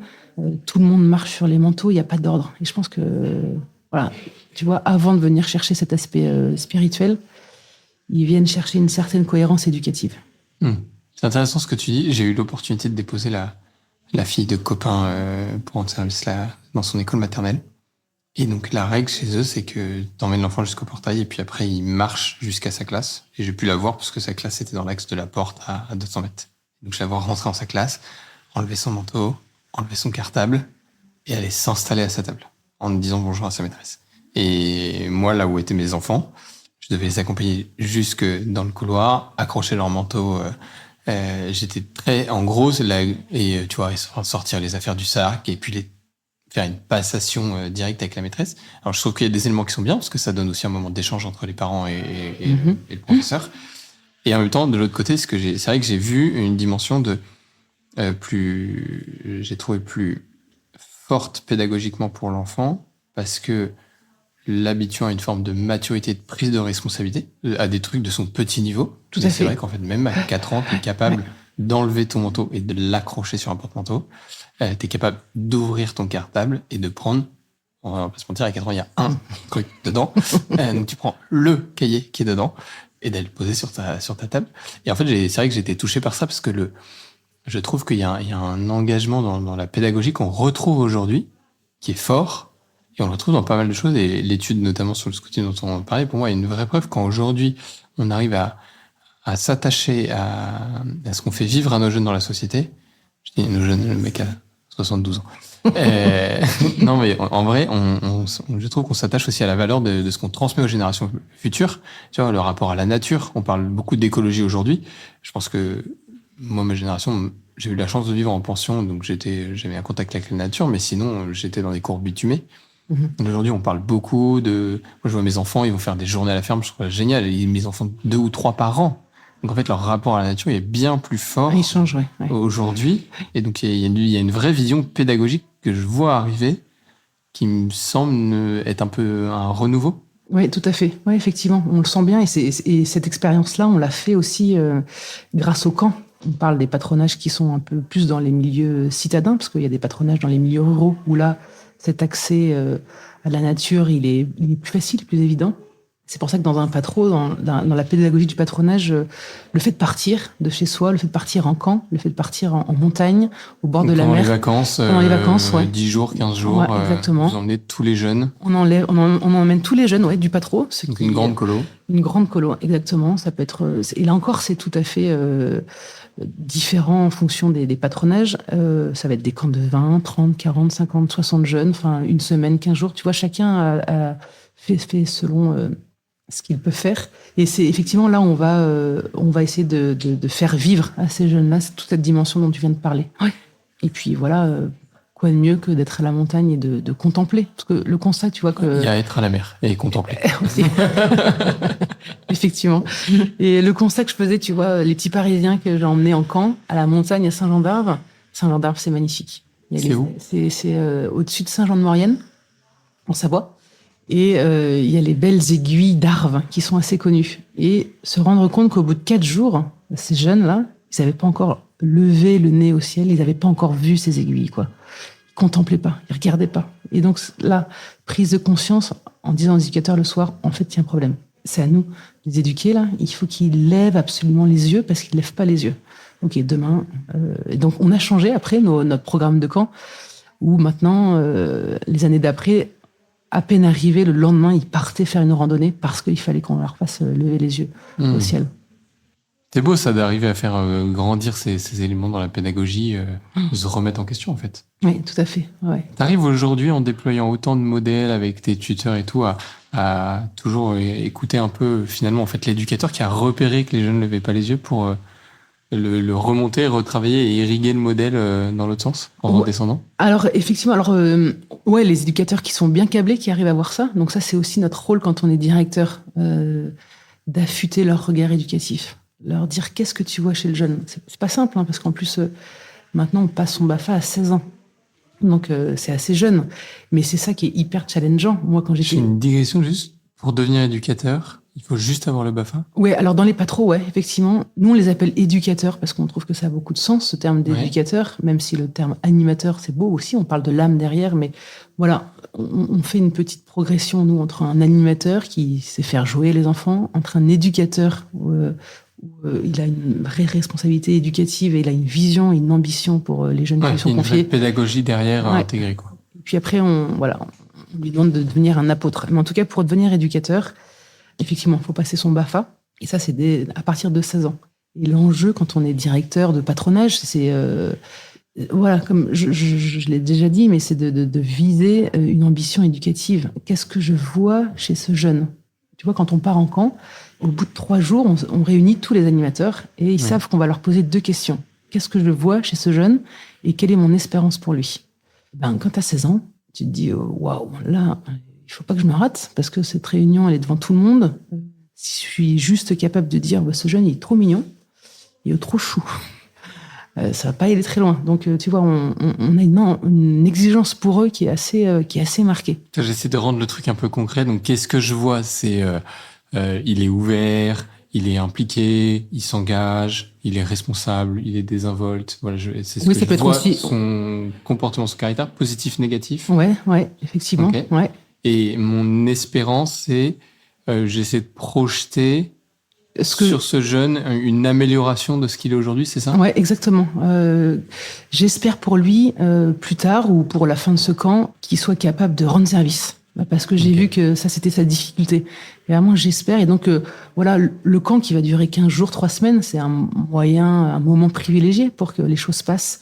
tout le monde marche sur les manteaux, il n'y a pas d'ordre. » Et je pense que, voilà, tu vois, avant de venir chercher cet aspect spirituel, ils viennent chercher une certaine cohérence éducative. C'est intéressant ce que tu dis. J'ai eu l'opportunité de déposer la fille de copain pour rendre service là, dans son école maternelle. Et donc, la règle chez eux, c'est que t'emmènes l'enfant jusqu'au portail et puis après, il marche jusqu'à sa classe. Et j'ai pu la voir parce que sa classe était dans l'axe de la porte à 200 mètres. Donc, je la vois rentrer dans sa classe, enlever son manteau, enlever son cartable et aller s'installer à sa table en disant bonjour à sa maîtresse. Et moi, là où étaient mes enfants, je devais les accompagner jusque dans le couloir, accrocher leur manteau. J'étais très, en gros, et tu vois, sortir les affaires du sac et puis faire une passation directe avec la maîtresse. Alors, je trouve qu'il y a des éléments qui sont bien, parce que ça donne aussi un moment d'échange entre les parents et le professeur. Et en même temps, de l'autre côté, c'est vrai que j'ai vu une dimension j'ai trouvé plus forte pédagogiquement pour l'enfant, parce que l'habituant à une forme de maturité, de prise de responsabilité, à des trucs de son petit niveau. Tout à fait. C'est vrai qu'en fait, même à 4 ans, tu es capable d'enlever ton manteau et de l'accrocher sur un porte-manteau. Tu es capable d'ouvrir ton cartable et de prendre, on va pas se mentir, à 4 ans, il y a un truc dedans. Donc tu prends le cahier qui est dedans et d'aller le poser sur ta table. Et en fait, c'est vrai que j'ai été touché par ça parce que je trouve qu'il y a un engagement dans la pédagogie qu'on retrouve aujourd'hui, qui est fort Et on le retrouve dans pas mal de choses, et l'étude notamment sur le scouting dont on parlait, pour moi, est une vraie preuve quand aujourd'hui on arrive à s'attacher à ce qu'on fait vivre à nos jeunes dans la société. Je dis nos jeunes, le mec a 72 ans. Non, mais en vrai, je trouve qu'on s'attache aussi à la valeur de ce qu'on transmet aux générations futures. Tu vois, le rapport à la nature. On parle beaucoup d'écologie aujourd'hui. Je pense que moi, ma génération, j'ai eu la chance de vivre en pension, donc j'avais un contact avec la nature, mais sinon, j'étais dans des cours bitumés. Aujourd'hui, on parle beaucoup de... Moi, je vois mes enfants, ils vont faire des journées à la ferme, je trouve ça génial. Mes enfants, 2 ou 3 par an. Donc, en fait, leur rapport à la nature est bien plus fort Il change, ouais. aujourd'hui. Et donc, il y a une vraie vision pédagogique que je vois arriver qui me semble être un peu un renouveau. Oui, tout à fait. Oui, effectivement, on le sent bien. Et cette expérience-là, on l'a fait aussi grâce au camp. On parle des patronages qui sont un peu plus dans les milieux citadins, parce qu'il y a des patronages dans les milieux ruraux où là, cet accès à la nature, il est plus facile, plus évident. C'est pour ça que dans un patro, dans la pédagogie du patronage, le fait de partir de chez soi, le fait de partir en camp, le fait de partir en montagne, au bord de la mer. Pendant les vacances, ouais. 10 jours, 15 jours, ouais, exactement. Vous emmenez tous les jeunes. On emmène tous les jeunes, ouais, du patro. Donc une grande colo. Une grande colo, exactement. Ça peut être, et là encore, c'est tout à fait différent en fonction des patronages. Ça va être des camps de 20, 30, 40, 50, 60 jeunes, enfin, une semaine, 15 jours. Tu vois, chacun a fait selon ce qu'il peut faire. Et c'est effectivement là, on va essayer de faire vivre à ces jeunes-là toute cette dimension dont tu viens de parler. Ouais. Et puis voilà, quoi de mieux que d'être à la montagne et de contempler. Parce que le constat, tu vois que... Il y a être à la mer et contempler. Effectivement. Et le constat que je faisais, tu vois, les petits Parisiens que j'ai emmenés en camp, à la montagne à Saint-Jean-d'Arve. Saint-Jean-d'Arve, c'est magnifique. C'est où ? C'est au-dessus de Saint-Jean-de-Maurienne, en Savoie. Et il y a les belles aiguilles d'Arve qui sont assez connues. Et se rendre compte qu'au bout de 4 jours, ces jeunes-là, ils n'avaient pas encore levé le nez au ciel, ils n'avaient pas encore vu ces aiguilles, quoi. Ils contemplaient pas, ils regardaient pas. Et donc là, prise de conscience en disant aux éducateurs le soir, en fait, il y a un problème. C'est à nous, les éduquer, là. Il faut qu'ils lèvent absolument les yeux parce qu'ils lèvent pas les yeux. Ok, demain. Et donc on a changé après notre programme de camp où maintenant, les années d'après, à peine arrivés, le lendemain, ils partaient faire une randonnée parce qu'il fallait qu'on leur fasse lever les yeux au ciel. C'est beau ça d'arriver à faire grandir ces éléments dans la pédagogie, de se remettre en question en fait. Oui, tout à fait. Ouais. T'arrives aujourd'hui en déployant autant de modèles avec tes tuteurs et tout à toujours écouter un peu finalement en fait l'éducateur qui a repéré que les jeunes ne levaient pas les yeux pour le remonter, retravailler et irriguer le modèle dans l'autre sens, en redescendant. Alors effectivement, ouais, les éducateurs qui sont bien câblés, qui arrivent à voir ça. Donc ça, c'est aussi notre rôle quand on est directeur, d'affûter leur regard éducatif, leur dire qu'est-ce que tu vois chez le jeune. C'est pas simple, hein, parce qu'en plus maintenant on passe son BAFA à 16 ans, donc c'est assez jeune. Mais c'est ça qui est hyper challengeant. Moi, quand j'étais... J'ai une digression juste pour devenir éducateur. Il faut juste avoir le BAFA. Ouais, alors dans les patros, ouais, effectivement. Nous, on les appelle éducateurs parce qu'on trouve que ça a beaucoup de sens, ce terme d'éducateur, même si le terme animateur, c'est beau aussi. On parle de l'âme derrière, mais voilà, on fait une petite progression, nous, entre un animateur qui sait faire jouer les enfants, entre un éducateur où il a une vraie responsabilité éducative et il a une vision et une ambition pour les jeunes qui lui sont confiés. Une vraie pédagogie derrière à intégrer, quoi. Et puis après, on lui demande de devenir un apôtre. Mais en tout cas, pour devenir éducateur, effectivement, il faut passer son BAFA. Et ça, c'est à partir de 16 ans. Et l'enjeu, quand on est directeur de patronage, c'est... voilà, comme je l'ai déjà dit, mais c'est de viser une ambition éducative. Qu'est-ce que je vois chez ce jeune ? Tu vois, quand on part en camp, au bout de 3 jours, on réunit tous les animateurs et ils savent qu'on va leur poser 2 questions. Qu'est-ce que je vois chez ce jeune et quelle est mon espérance pour lui ? Quand tu as 16 ans, tu te dis, waouh, là... il faut pas que je me rate parce que cette réunion, elle est devant tout le monde. Si je suis juste capable de dire, ce jeune, il est trop mignon, il est trop chou, ça va pas aller très loin. Donc, tu vois, on a une exigence pour eux qui est assez marquée. J'essaie de rendre le truc un peu concret. Donc, qu'est-ce que je vois ? C'est, il est ouvert, il est impliqué, il s'engage, il est responsable, il est désinvolte. Voilà, c'est ce que je vois. Aussi... Son comportement, son caractère, positif, négatif. Ouais, effectivement. Okay. Ouais. Et mon espérance, c'est j'essaie de projeter Sur ce jeune, une amélioration de ce qu'il est aujourd'hui, c'est ça ? Ouais, exactement. J'espère pour lui, plus tard ou pour la fin de ce camp, qu'il soit capable de rendre service. Parce que j'ai vu que ça, c'était sa difficulté. Et vraiment, j'espère. Et donc, voilà, le camp qui va durer 15 jours, 3 semaines, c'est un moment privilégié pour que les choses passent.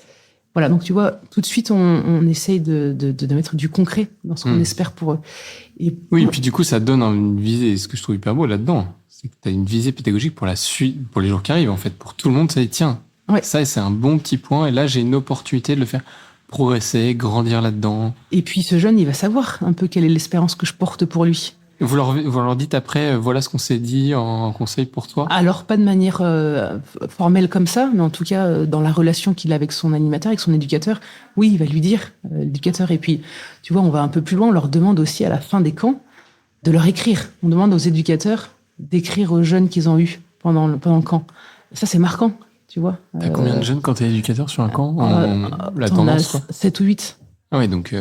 Voilà, donc tu vois, tout de suite, on essaye de mettre du concret dans ce qu'on espère pour eux. Et puis du coup, ça donne une visée. Ce que je trouve hyper beau là-dedans, c'est que tu as une visée pédagogique pour la suite, pour les jours qui arrivent, en fait. Pour tout le monde, ça dit, tiens, ça, c'est un bon petit point. Et là, j'ai une opportunité de le faire progresser, grandir là-dedans. Et puis, ce jeune, il va savoir un peu quelle est l'espérance que je porte pour lui. Vous leur dites après, voilà ce qu'on s'est dit en conseil pour toi ? Alors, pas de manière formelle comme ça, mais en tout cas, dans la relation qu'il a avec son animateur, avec son éducateur, oui, il va lui dire, l'éducateur. Et puis, tu vois, on va un peu plus loin, on leur demande aussi à la fin des camps de leur écrire. On demande aux éducateurs d'écrire aux jeunes qu'ils ont eus pendant le camp. Ça, c'est marquant, tu vois. T'as combien de jeunes quand t'es éducateur sur un camp la tendance, quoi. 7 ou 8. Ah ouais, donc...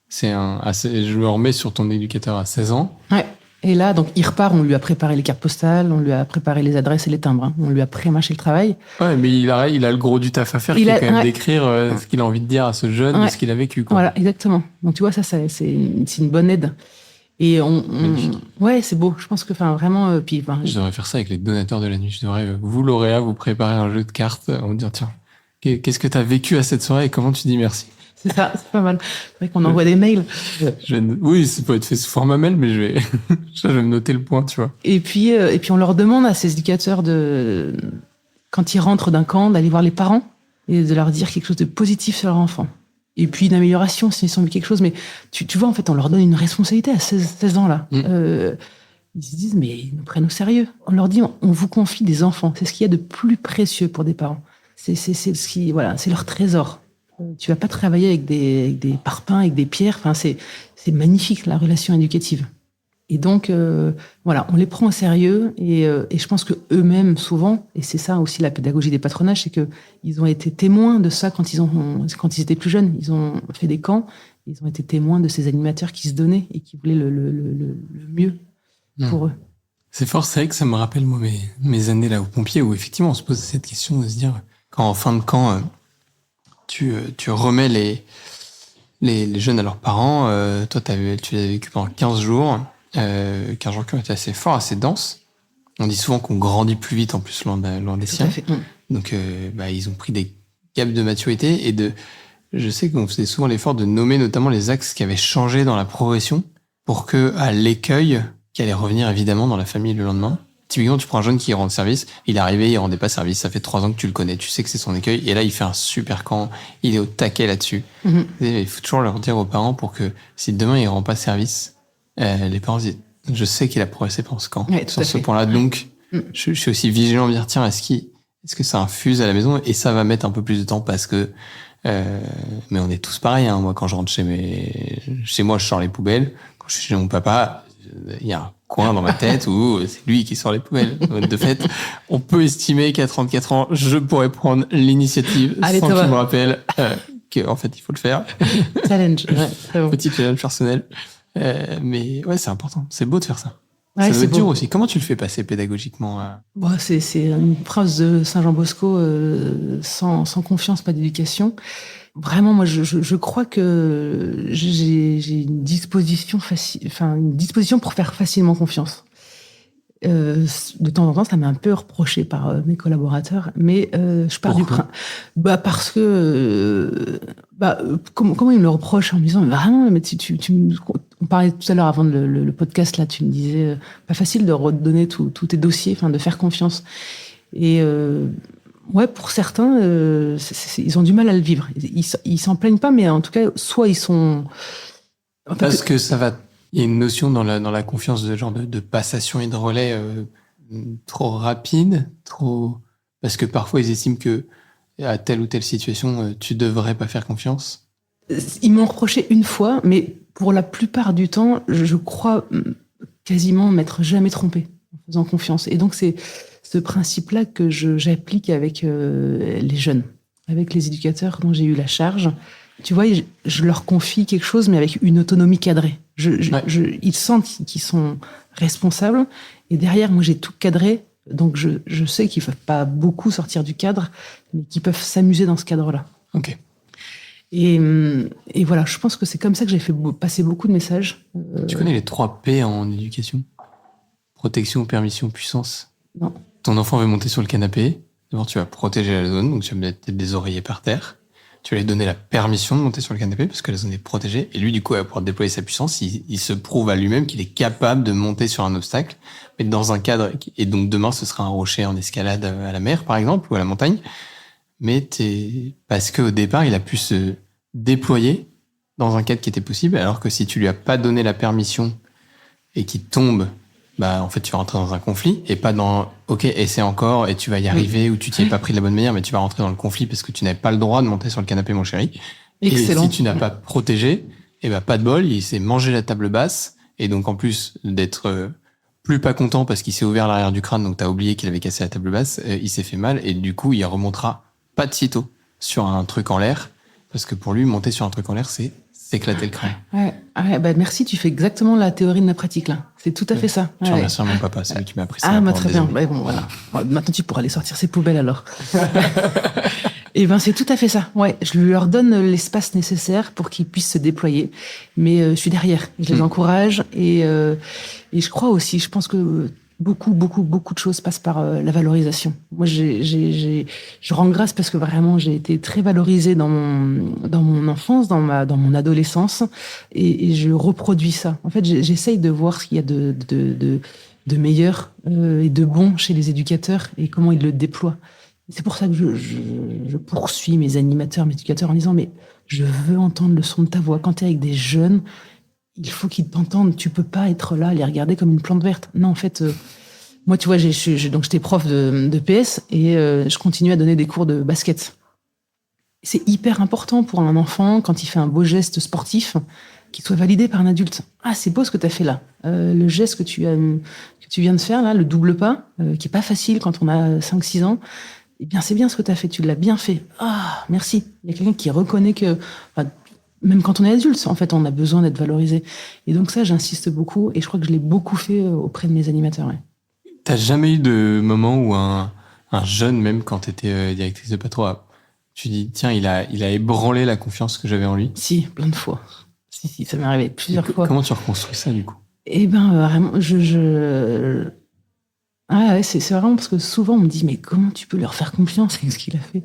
je le remets sur ton éducateur à 16 ans. Ouais. Et là, donc, il repart, on lui a préparé les cartes postales, on lui a préparé les adresses et les timbres, hein. On lui a pré-mâché le travail. Ouais, mais il a le gros du taf à faire, qui est quand même d'écrire ce qu'il a envie de dire à ce jeune, de ce qu'il a vécu, quoi. Voilà, exactement. Donc, tu vois, ça c'est une bonne aide. Et ouais, c'est beau. Je pense que, vraiment, je devrais faire ça avec les donateurs de la nuit. Je devrais, vous, lauréat, vous préparer un jeu de cartes, on va dire, tiens, qu'est-ce que t'as vécu à cette soirée et comment tu dis merci? C'est ça, c'est pas mal. C'est vrai qu'on envoie des mails. Oui, ça peut être fait sous format mail, mais je vais me noter le point, tu vois. Et puis on leur demande à ces éducateurs quand ils rentrent d'un camp, d'aller voir les parents et de leur dire quelque chose de positif sur leur enfant. Et puis une amélioration s'ils ont vu quelque chose. Mais tu vois, en fait, on leur donne une responsabilité à 16 ans, là. Ils se disent, mais ils nous prennent au sérieux. On leur dit, on vous confie des enfants. C'est ce qu'il y a de plus précieux pour des parents. C'est leur trésor. Tu vas pas travailler avec des parpaings, avec des pierres. Enfin, c'est magnifique, la relation éducative. Et donc, on les prend au sérieux. Et je pense que eux-mêmes, souvent, et c'est ça aussi la pédagogie des patronages, c'est que ils ont été témoins de ça quand ils étaient plus jeunes. Ils ont fait des camps. Ils ont été témoins de ces animateurs qui se donnaient et qui voulaient le mieux pour eux. C'est fort, c'est vrai que ça me rappelle, moi, mes années là aux pompiers, où effectivement, on se pose cette question de se dire, quand en fin de camp, tu remets les jeunes à leurs parents. Toi, tu les as vécu pendant 15 jours. 15 jours qui ont été assez forts, assez denses. On dit souvent qu'on grandit plus vite, en plus, loin des siens. Donc, ils ont pris des gaps de maturité je sais qu'on faisait souvent l'effort de nommer notamment les axes qui avaient changé dans la progression pour que, à l'écueil, qui allait revenir évidemment dans la famille le lendemain. Typiquement, tu prends un jeune qui rend service, il est arrivé, il rendait pas service, ça fait 3 ans que tu le connais, tu sais que c'est son écueil, et là, il fait un super camp, il est au taquet là-dessus. Et il faut toujours leur dire aux parents pour que, si demain il rend pas service, les parents disent, je sais qu'il a progressé pendant ce camp, sur ce point-là, donc, je suis aussi vigilant de dire, tiens, est-ce que ça infuse à la maison, et ça va mettre un peu plus de temps parce que, mais on est tous pareils, hein. Moi, quand je rentre chez moi, je sors les poubelles, quand je suis chez mon papa, il y a un coin dans ma tête où c'est lui qui sort les poubelles. De fait, on peut estimer qu'à 34 ans, je pourrais prendre l'initiative sans qu'il me rappelle qu'en fait, il faut le faire. Challenge. Ouais, petit challenge personnel. Mais ouais, c'est important. C'est beau de faire ça. Ouais, ça doit être dur aussi. Comment tu le fais passer pédagogiquement c'est une phrase de Saint Jean Bosco, sans confiance, pas d'éducation. Vraiment, moi, je crois que j'ai une disposition pour faire facilement confiance. De temps en temps, ça m'est un peu reproché par mes collaborateurs, mais je pars du principe. Parce que comment ils me le reprochent en me disant, non, mais on parlait tout à l'heure avant le podcast là, tu me disais pas facile de redonner tous tes dossiers, de faire confiance. Et ouais, pour certains, ils ont du mal à le vivre. Ils s'en plaignent pas, mais en tout cas, soit ils sont... Parce que ça va... Il y a une notion dans la confiance de genre de passation et de relais trop rapide, parce que parfois ils estiment que à telle ou telle situation, tu devrais pas faire confiance. Ils m'ont reproché une fois, mais pour la plupart du temps, je crois quasiment m'être jamais trompée en faisant confiance. Et donc c'est ce principe-là que j'applique avec les jeunes, avec les éducateurs dont j'ai eu la charge. Tu vois, je leur confie quelque chose, mais avec une autonomie cadrée. Ils sentent qu'ils sont responsables. Et derrière, moi, j'ai tout cadré Donc, je sais qu'ils ne peuvent pas beaucoup sortir du cadre, mais qu'ils peuvent s'amuser dans ce cadre-là. Ok. Et voilà, je pense que c'est comme ça que j'ai fait passer beaucoup de messages. Tu connais les 3 P en éducation? Protection, permission, puissance. Non. Ton enfant veut monter sur le canapé. D'abord, tu vas protéger la zone, donc tu vas mettre des oreillers par terre. Tu vas lui donner la permission de monter sur le canapé parce que la zone est protégée. Et lui, du coup, il va pouvoir déployer sa puissance. Il se prouve à lui-même qu'il est capable de monter sur un obstacle, mais dans un cadre. Et donc, demain, ce sera un rocher en escalade à la mer, par exemple, ou à la montagne. Mais parce qu'au départ, il a pu se déployer dans un cadre qui était possible, alors que si tu lui as pas donné la permission et qu'il tombe, en fait, tu vas rentrer dans un conflit et pas dans OK, essaie encore et tu vas y arriver, ou tu t'y es pas pris de la bonne manière, mais tu vas rentrer dans le conflit parce que tu n'avais pas le droit de monter sur le canapé, mon chéri. Excellent. Et si tu n'as pas protégé, pas de bol, il s'est mangé la table basse, et donc en plus d'être plus pas content parce qu'il s'est ouvert l'arrière du crâne, donc t'as oublié qu'il avait cassé la table basse, il s'est fait mal, et du coup, il remontera pas de sitôt sur un truc en l'air, parce que pour lui, monter sur un truc en l'air, c'est s'éclater le crâne. Ouais, merci, tu fais exactement la théorie de la pratique, là. C'est tout à fait ça. Je remercie mon papa, c'est lui qui m'a appris ça. Très bien. Bon, voilà. Maintenant, tu pourras aller sortir ses poubelles, alors. C'est tout à fait ça. Ouais, je leur donne l'espace nécessaire pour qu'ils puissent se déployer. Mais je suis derrière. Je les encourage. Et je crois aussi, je pense que beaucoup de choses passent par la valorisation. Moi, je rends grâce parce que vraiment, j'ai été très valorisée dans mon enfance, dans mon adolescence, et je reproduis ça. En fait, j'essaye de voir ce qu'il y a de meilleur et de bon chez les éducateurs et comment ils le déploient. C'est pour ça que je poursuis mes animateurs, mes éducateurs en disant, mais je veux entendre le son de ta voix. Quand tu es avec des jeunes, il faut qu'ils t'entendent. Tu peux pas être là, les regarder comme une plante verte. Non, en fait, moi, tu vois, donc j'étais prof de PS et je continue à donner des cours de basket. C'est hyper important pour un enfant, quand il fait un beau geste sportif, qu'il soit validé par un adulte. Ah, c'est beau ce que tu as fait là. Le geste que tu viens de faire là, le double pas, qui est pas facile quand on a 5-6 ans, c'est bien ce que tu as fait, tu l'as bien fait. Ah, merci. Il y a quelqu'un qui reconnaît que... Même quand on est adulte, en fait, on a besoin d'être valorisé. Et donc ça, j'insiste beaucoup, et je crois que je l'ai beaucoup fait auprès de mes animateurs. Ouais. T'as jamais eu de moment où un jeune, même quand t'étais directrice de patro, tu dis, tiens, il a ébranlé la confiance que j'avais en lui? Si, plein de fois. Si, ça m'est arrivé plusieurs fois. Comment tu reconstruis ça, du coup? Vraiment, c'est vraiment parce que souvent, on me dit, mais comment tu peux leur faire confiance avec ce qu'il a fait?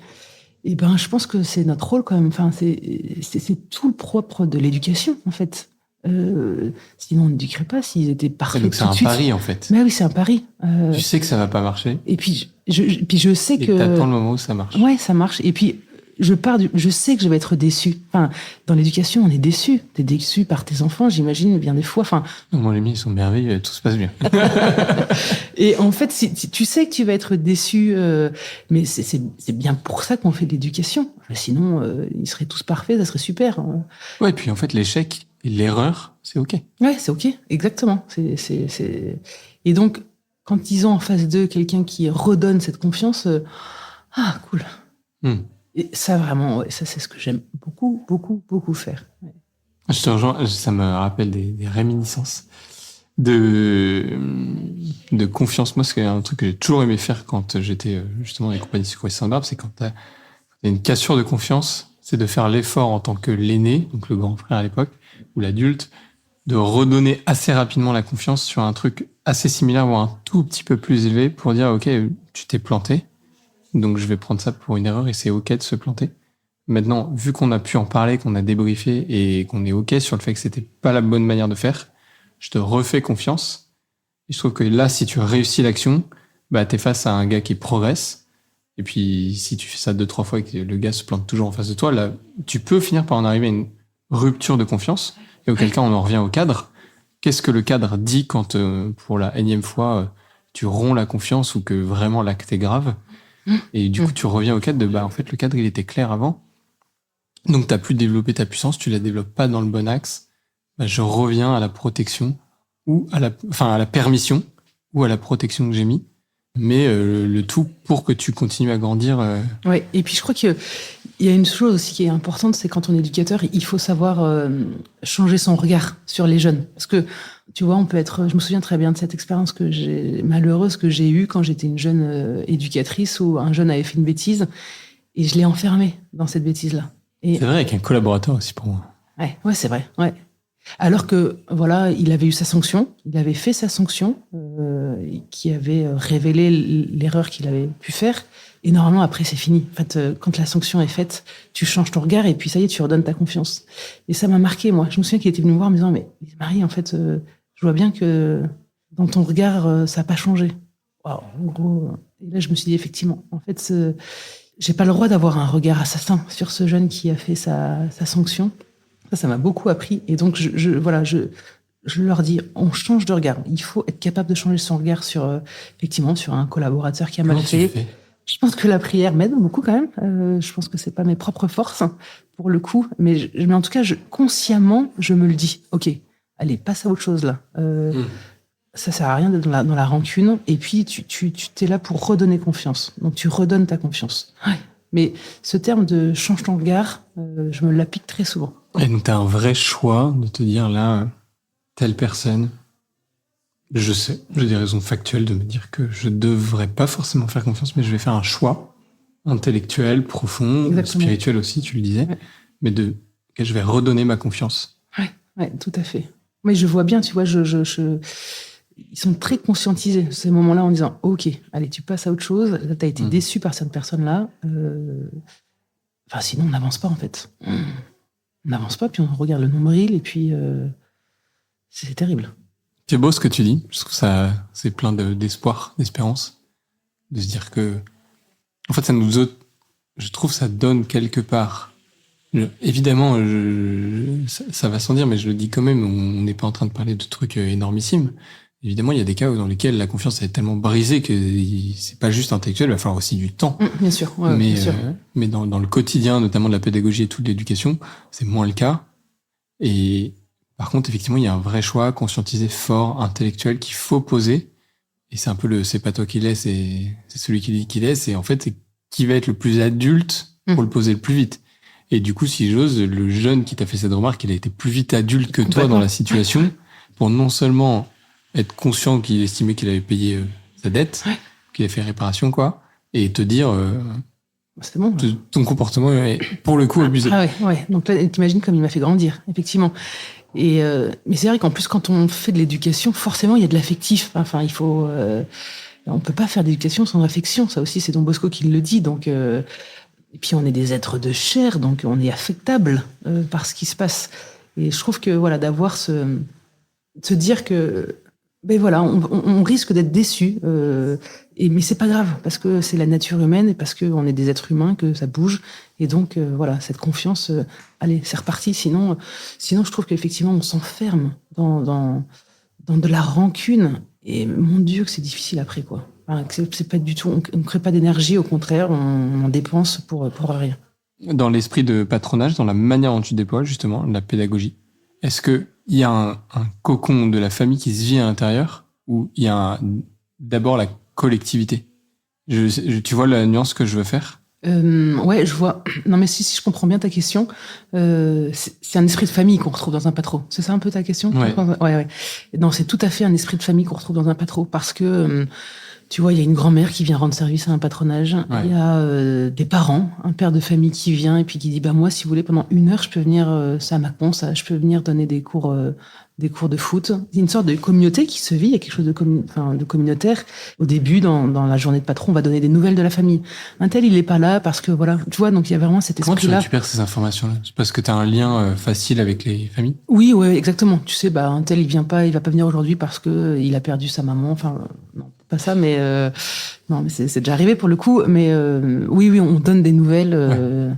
Je pense que c'est notre rôle quand même. Enfin, c'est tout le propre de l'éducation, en fait. Sinon, on n'éduquerait pas s'ils étaient parfaits. Donc c'est un pari, en fait. Mais oui, c'est un pari. Tu sais que ça va pas marcher. Et puis, je sais que. Et t'attends le moment où ça marche. Ouais, ça marche. Et puis, je sais que je vais être déçue. Enfin, dans l'éducation, on est déçu. T'es déçu par tes enfants, j'imagine, bien des fois. Enfin. Moi, les miens, ils sont merveilleux, tout se passe bien. Et en fait, si tu sais que tu vas être déçu, mais c'est bien pour ça qu'on fait de l'éducation. Sinon, ils seraient tous parfaits, ça serait super. Ouais, et puis en fait, l'échec et l'erreur, c'est OK. Ouais, c'est OK, exactement. Et donc, quand ils ont en face d'eux quelqu'un qui redonne cette confiance, cool. Et ça, vraiment, ça, c'est ce que j'aime beaucoup, beaucoup, beaucoup faire. Ouais. Je te rejoins, ça me rappelle des réminiscences de confiance. Moi, c'est un truc que j'ai toujours aimé faire quand j'étais justement dans les compagnies secouristes sans arbre, c'est quand t'as une cassure de confiance, c'est de faire l'effort en tant que l'aîné, donc le grand frère à l'époque, ou l'adulte, de redonner assez rapidement la confiance sur un truc assez similaire ou un tout petit peu plus élevé pour dire, OK, tu t'es planté, donc je vais prendre ça pour une erreur et c'est OK de se planter. Maintenant, vu qu'on a pu en parler, qu'on a débriefé et qu'on est OK sur le fait que c'était pas la bonne manière de faire, je te refais confiance. Et je trouve que là, si tu réussis l'action, t'es face à un gars qui progresse. Et puis, si tu fais ça 2-3 fois et que le gars se plante toujours en face de toi, là, tu peux finir par en arriver à une rupture de confiance. Et auquel cas, on en revient au cadre. Qu'est-ce que le cadre dit quand, pour la énième fois, tu romps la confiance ou que vraiment l'acte est grave? Et du coup, tu reviens au cadre de, en fait, le cadre, il était clair avant. Donc, t'as plus développé ta puissance, tu la développes pas dans le bon axe. Je reviens à la protection ou à la permission ou à la protection que j'ai mis. Mais le tout pour que tu continues à grandir. Ouais. Et puis, je crois qu'il y a une chose aussi qui est importante, c'est quand on est éducateur, il faut savoir changer son regard sur les jeunes. Parce que tu vois, je me souviens très bien de cette expérience malheureuse que j'ai eue quand j'étais une jeune éducatrice où un jeune avait fait une bêtise et je l'ai enfermé dans cette bêtise-là. C'est vrai, avec un collaborateur aussi pour moi. Ouais, c'est vrai, ouais. Alors que, voilà, il avait eu sa sanction, il avait fait sa sanction, qui avait révélé l'erreur qu'il avait pu faire. Et normalement, après, c'est fini. En fait, quand la sanction est faite, tu changes ton regard et puis ça y est, tu redonnes ta confiance. Et ça m'a marqué, moi. Je me souviens qu'il était venu me voir en me disant, mais Marie, en fait, je vois bien que dans ton regard, ça n'a pas changé. Waouh, en gros. Et là, je me suis dit, effectivement, en fait, j'ai pas le droit d'avoir un regard assassin sur ce jeune qui a fait sa sanction. Ça m'a beaucoup appris. Et donc, je leur dis, on change de regard. Il faut être capable de changer son regard effectivement, sur un collaborateur qui a mal fait. Je pense que la prière m'aide beaucoup quand même. Je pense que c'est pas mes propres forces, pour le coup. Mais en tout cas, consciemment, je me le dis. OK, allez, passe à autre chose, là. Ça sert à rien d'être dans la rancune. Et puis, tu t'es là pour redonner confiance. Donc, tu redonnes ta confiance. Ouais. Mais ce terme de change ton regard, je me l'applique très souvent. Et donc, tu as un vrai choix de te dire, là, telle personne, je sais, j'ai des raisons factuelles de me dire que je devrais pas forcément faire confiance, mais je vais faire un choix intellectuel, profond, Exactement. Spirituel aussi, tu le disais, ouais. Mais je vais redonner ma confiance. Ouais, tout à fait. Mais je vois bien, tu vois, ils sont très conscientisés, ces moments-là, en disant, OK, allez, tu passes à autre chose. Là, tu as été déçu par cette personne-là. Enfin, sinon, on n'avance pas, en fait. On n'avance pas, puis on regarde le nombril, et puis c'est terrible. C'est beau ce que tu dis. Je trouve ça, c'est plein d'espoir, d'espérance, de se dire que, en fait, je trouve ça donne quelque part. Évidemment, ça va sans dire, mais je le dis quand même. On n'est pas en train de parler de trucs énormissimes. Évidemment, il y a des cas dans lesquels la confiance est tellement brisée que c'est pas juste intellectuel. Il va falloir aussi du temps. Bien sûr. Ouais, bien sûr. Mais dans le quotidien, notamment de la pédagogie et toute l'éducation, c'est moins le cas. Et par contre, effectivement, il y a un vrai choix conscientisé, fort, intellectuel qu'il faut poser. Et c'est un peu c'est pas toi qui l'es, c'est celui qui dit qu'il est. Et en fait, c'est qui va être le plus adulte pour le poser le plus vite. Et du coup, si j'ose, le jeune qui t'a fait cette remarque, il a été plus vite adulte que toi dans la situation pour non seulement être conscient qu'il estimait qu'il avait payé sa dette, qu'il avait fait réparation, quoi, et te dire c'est bon, ton comportement est pour le coup abusé. Ouais. Donc là, t'imagines comme il m'a fait grandir, effectivement. Et mais c'est vrai qu'en plus, quand on fait de l'éducation, forcément, il y a de l'affectif. Enfin, il faut. On peut pas faire d'éducation sans affection. Ça aussi, c'est Don Bosco qui le dit. Donc, et puis on est des êtres de chair, donc on est affectable par ce qui se passe. Et je trouve que voilà, d'avoir se dire que ben voilà, on risque d'être déçu, mais c'est pas grave parce que c'est la nature humaine et parce que on est des êtres humains, que ça bouge. Et donc voilà, cette confiance, allez, c'est reparti. Sinon, je trouve qu'effectivement on s'enferme dans de la rancune. Et mon Dieu, que c'est difficile après, quoi. Enfin, c'est pas du tout, on crée pas d'énergie, au contraire, on dépense pour rien. Dans l'esprit de patronage, dans la manière dont tu déploies justement la pédagogie, est-ce que il y a un cocon de la famille qui se vit à l'intérieur ou il y a d'abord la collectivité? Tu vois la nuance que je veux faire? Ouais, je vois. Non, mais si je comprends bien ta question, c'est un esprit de famille qu'on retrouve dans un patro. C'est ça un peu ta question? Ouais. Non, c'est tout à fait un esprit de famille qu'on retrouve dans un patro parce que tu vois, il y a une grand-mère qui vient rendre service à un patronage. Il y a des parents, un père de famille qui vient et puis qui dit, bah moi, si vous voulez, pendant 1 heure, je peux venir, ça à Macon, ça, je peux venir donner des cours de foot. C'est une sorte de communauté qui se vit. Il y a quelque chose de communautaire. Au début, dans la journée de patron, on va donner des nouvelles de la famille. Un tel, il est pas là parce que voilà, tu vois, donc il y a vraiment cet esprit-là. Comment tu récupères ces informations-là? C'est parce que tu as un lien facile avec les familles? Oui, ouais, exactement. Tu sais, un tel, il va pas venir aujourd'hui parce que il a perdu sa maman. Enfin, non, pas ça, mais non, mais c'est déjà arrivé pour le coup. Mais oui, on donne des nouvelles de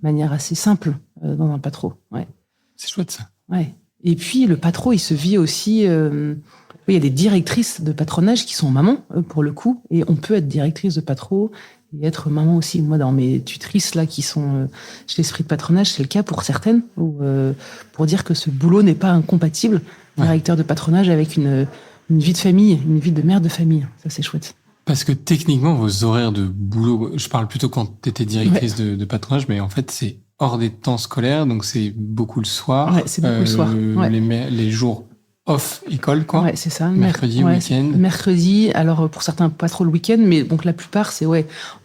manière assez simple dans un patro. Ouais. C'est chouette ça. Ouais. Et puis le patro, il se vit aussi. Il y a des directrices de patronage qui sont mamans pour le coup, et on peut être directrice de patro et être maman aussi. Moi, dans mes tutrices là qui sont chez l'esprit de patronage, c'est le cas pour certaines, pour dire que ce boulot n'est pas incompatible, directeur de patronage, avec une vie de famille, une vie de mère de famille. Ça, c'est chouette. Parce que techniquement, vos horaires de boulot, je parle plutôt quand tu étais directrice de patronage, mais en fait, c'est hors des temps scolaires, donc c'est beaucoup le soir. Ouais, c'est beaucoup le soir. Les jours off école, quoi. Ouais, c'est ça. Mercredi, week-end. Mercredi, alors pour certains, pas trop le week-end, mais donc la plupart,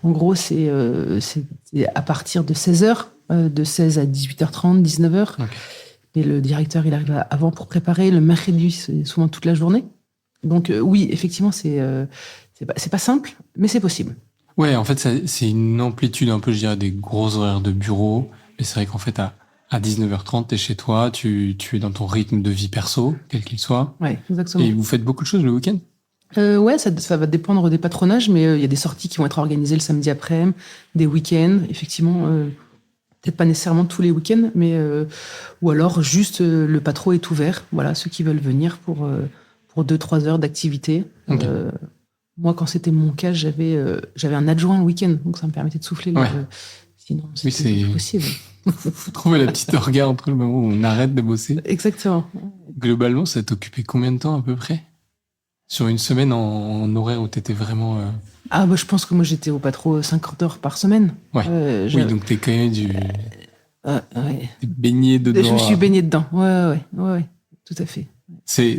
en gros, c'est à partir de 16h, de 16 à 18h30, 19h. Ok. Et le directeur, il arrive avant pour préparer. Le mercredi, c'est souvent toute la journée. Donc oui, effectivement, c'est pas simple, mais c'est possible. Ouais, en fait, c'est une amplitude un peu, je dirais, des gros horaires de bureau. Mais c'est vrai qu'en fait, à 19h30, t'es chez toi, tu es dans ton rythme de vie perso, quel qu'il soit. Ouais, exactement. Et vous faites beaucoup de choses le week-end? Ouais, ça va dépendre des patronages, mais il y a des sorties qui vont être organisées le samedi après-midi, des week-ends, effectivement. Peut-être pas nécessairement tous les week-ends, mais ou alors juste le patro est ouvert. Voilà, ceux qui veulent venir pour 2-3 heures d'activité. Ok. Moi, quand c'était mon cas, j'avais un adjoint le week-end, donc ça me permettait de souffler. Ouais. Sinon, Oui, c'était c'est- impossible. Faut trouver la petite orga entre le moment où on arrête de bosser. Exactement. Globalement, ça t'occupait combien de temps à peu près? Sur une semaine en horaire où t'étais vraiment... Ah, bah, je pense que moi, j'étais au patro 50 heures par semaine. Ouais. Oui, donc t'es quand même Ouais. t'es baigné dedans. Je me suis baignée dedans. Ouais, tout à fait.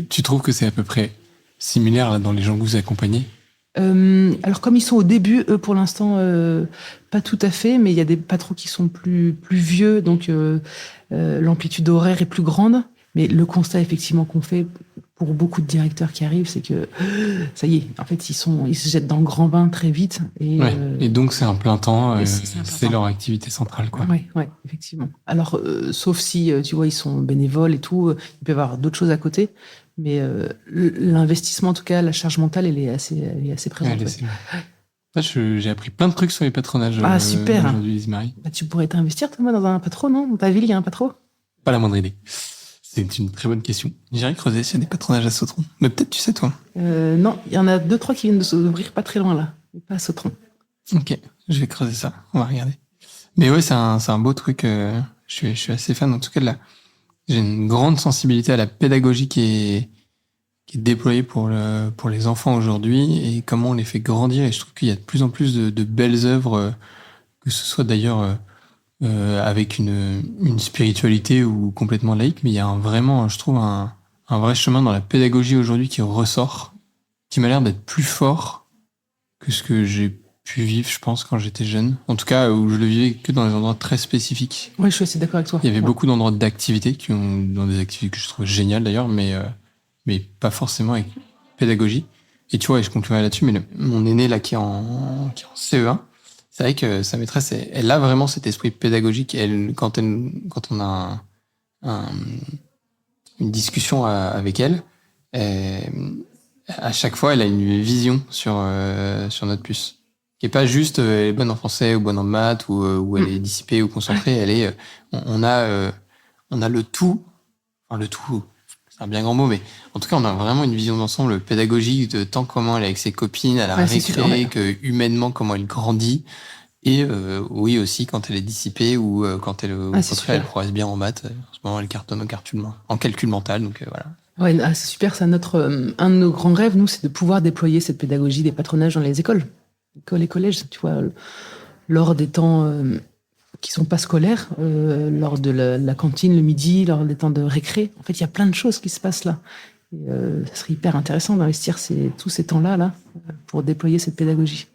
Tu trouves que c'est à peu près similaire là, dans les gens que vous accompagnez? Alors comme ils sont au début, eux pour l'instant pas tout à fait, mais il y a des patrons qui sont plus vieux, donc l'amplitude horaire est plus grande. Mais le constat effectivement qu'on fait pour beaucoup de directeurs qui arrivent, c'est que ça y est, en fait ils se jettent dans le grand bain très vite. Et, Ouais. Et donc c'est un plein temps, et c'est un plein c'est temps. leur activité centrale, quoi. Ouais, effectivement. Alors sauf si tu vois ils sont bénévoles et tout, ils peuvent avoir d'autres choses à côté. Mais l'investissement, en tout cas, la charge mentale, elle est assez présente. Allez, ouais. c'est vrai. J'ai appris plein de trucs sur les patronages Ah, super. aujourd'hui, Lise-Marie. Bah, tu pourrais t'investir, Thomas, dans un patron, non? Dans ta ville, il y a un patron? Pas la moindre idée. C'est une très bonne question. J'irai creuser s'il y a des patronages à Sautron. Mais peut-être tu sais, toi. Non, il y en a 2-3 qui viennent de s'ouvrir pas très loin, là. Mais pas à Sautron. Ok, je vais creuser ça. On va regarder. Mais ouais, c'est un beau truc. Je suis assez fan. En tout cas, j'ai une grande sensibilité à la pédagogie qui est déployée pour les enfants aujourd'hui et comment on les fait grandir. Et je trouve qu'il y a de plus en plus de belles œuvres, que ce soit d'ailleurs avec une spiritualité ou complètement laïque, mais il y a vraiment, je trouve, un vrai chemin dans la pédagogie aujourd'hui qui ressort, qui m'a l'air d'être plus fort que ce que j'ai pu vivre, je pense, quand j'étais jeune. En tout cas, où je le vivais que dans des endroits très spécifiques. Oui, je suis assez d'accord avec toi. Il y avait Ouais. beaucoup d'endroits d'activités dans des activités que je trouvais géniales d'ailleurs, mais pas forcément avec pédagogie. Et tu vois, et je conclurai là-dessus, mais mon aîné là qui est en CE1, c'est vrai que sa maîtresse, elle a vraiment cet esprit pédagogique. Quand on a une discussion avec elle, à chaque fois, elle a une vision sur notre puce, qui est pas juste elle est bonne en français ou bonne en maths ou elle est dissipée ou concentrée. On a le tout, enfin le tout, c'est un bien grand mot, mais en tout cas, on a vraiment une vision d'ensemble pédagogique de tant comment elle est avec ses copines à la Ouais, c'est super, récré, ouais. que humainement comment elle grandit. Et oui aussi quand elle est dissipée ou quand elle au c'est contraire super. elle progresse bien en maths. En ce moment elle cartonne en calcul mental, donc voilà. Ouais, c'est super. C'est un de nos grands rêves, nous, c'est de pouvoir déployer cette pédagogie des patronages dans les écoles et collèges. Tu vois, lors des temps qui sont pas scolaires, lors de la cantine le midi, lors des temps de récré. En fait, il y a plein de choses qui se passent là. Et, ça serait hyper intéressant d'investir tous ces temps-là là, pour déployer cette pédagogie.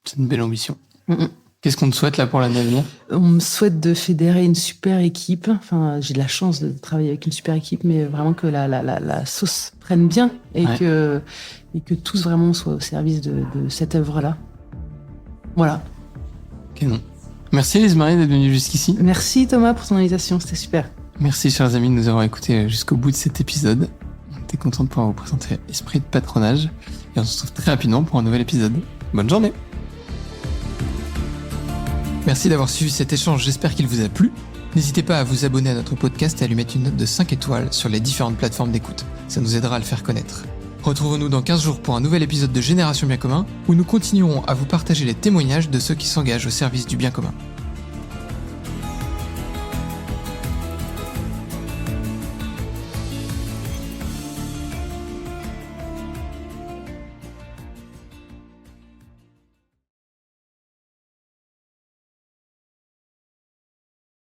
C'est une belle ambition. Mm-mm. Qu'est-ce qu'on te souhaite là pour l'année à venir? On me souhaite de fédérer une super équipe. Enfin, j'ai de la chance de travailler avec une super équipe, mais vraiment que la sauce prenne bien et Ouais. que tous vraiment soient au service de cette œuvre-là. Voilà. Canon. Merci Lise-Marie d'être venue jusqu'ici. Merci Thomas pour ton invitation, c'était super. Merci chers amis de nous avoir écoutés jusqu'au bout de cet épisode. On était content de pouvoir vous présenter Esprit de patronage et on se retrouve très rapidement pour un nouvel épisode. Bonne journée. Merci d'avoir suivi cet échange, j'espère qu'il vous a plu. N'hésitez pas à vous abonner à notre podcast et à lui mettre une note de 5 étoiles sur les différentes plateformes d'écoute. Ça nous aidera à le faire connaître. Retrouvons-nous dans 15 jours pour un nouvel épisode de Génération Bien Commun, où nous continuerons à vous partager les témoignages de ceux qui s'engagent au service du bien commun.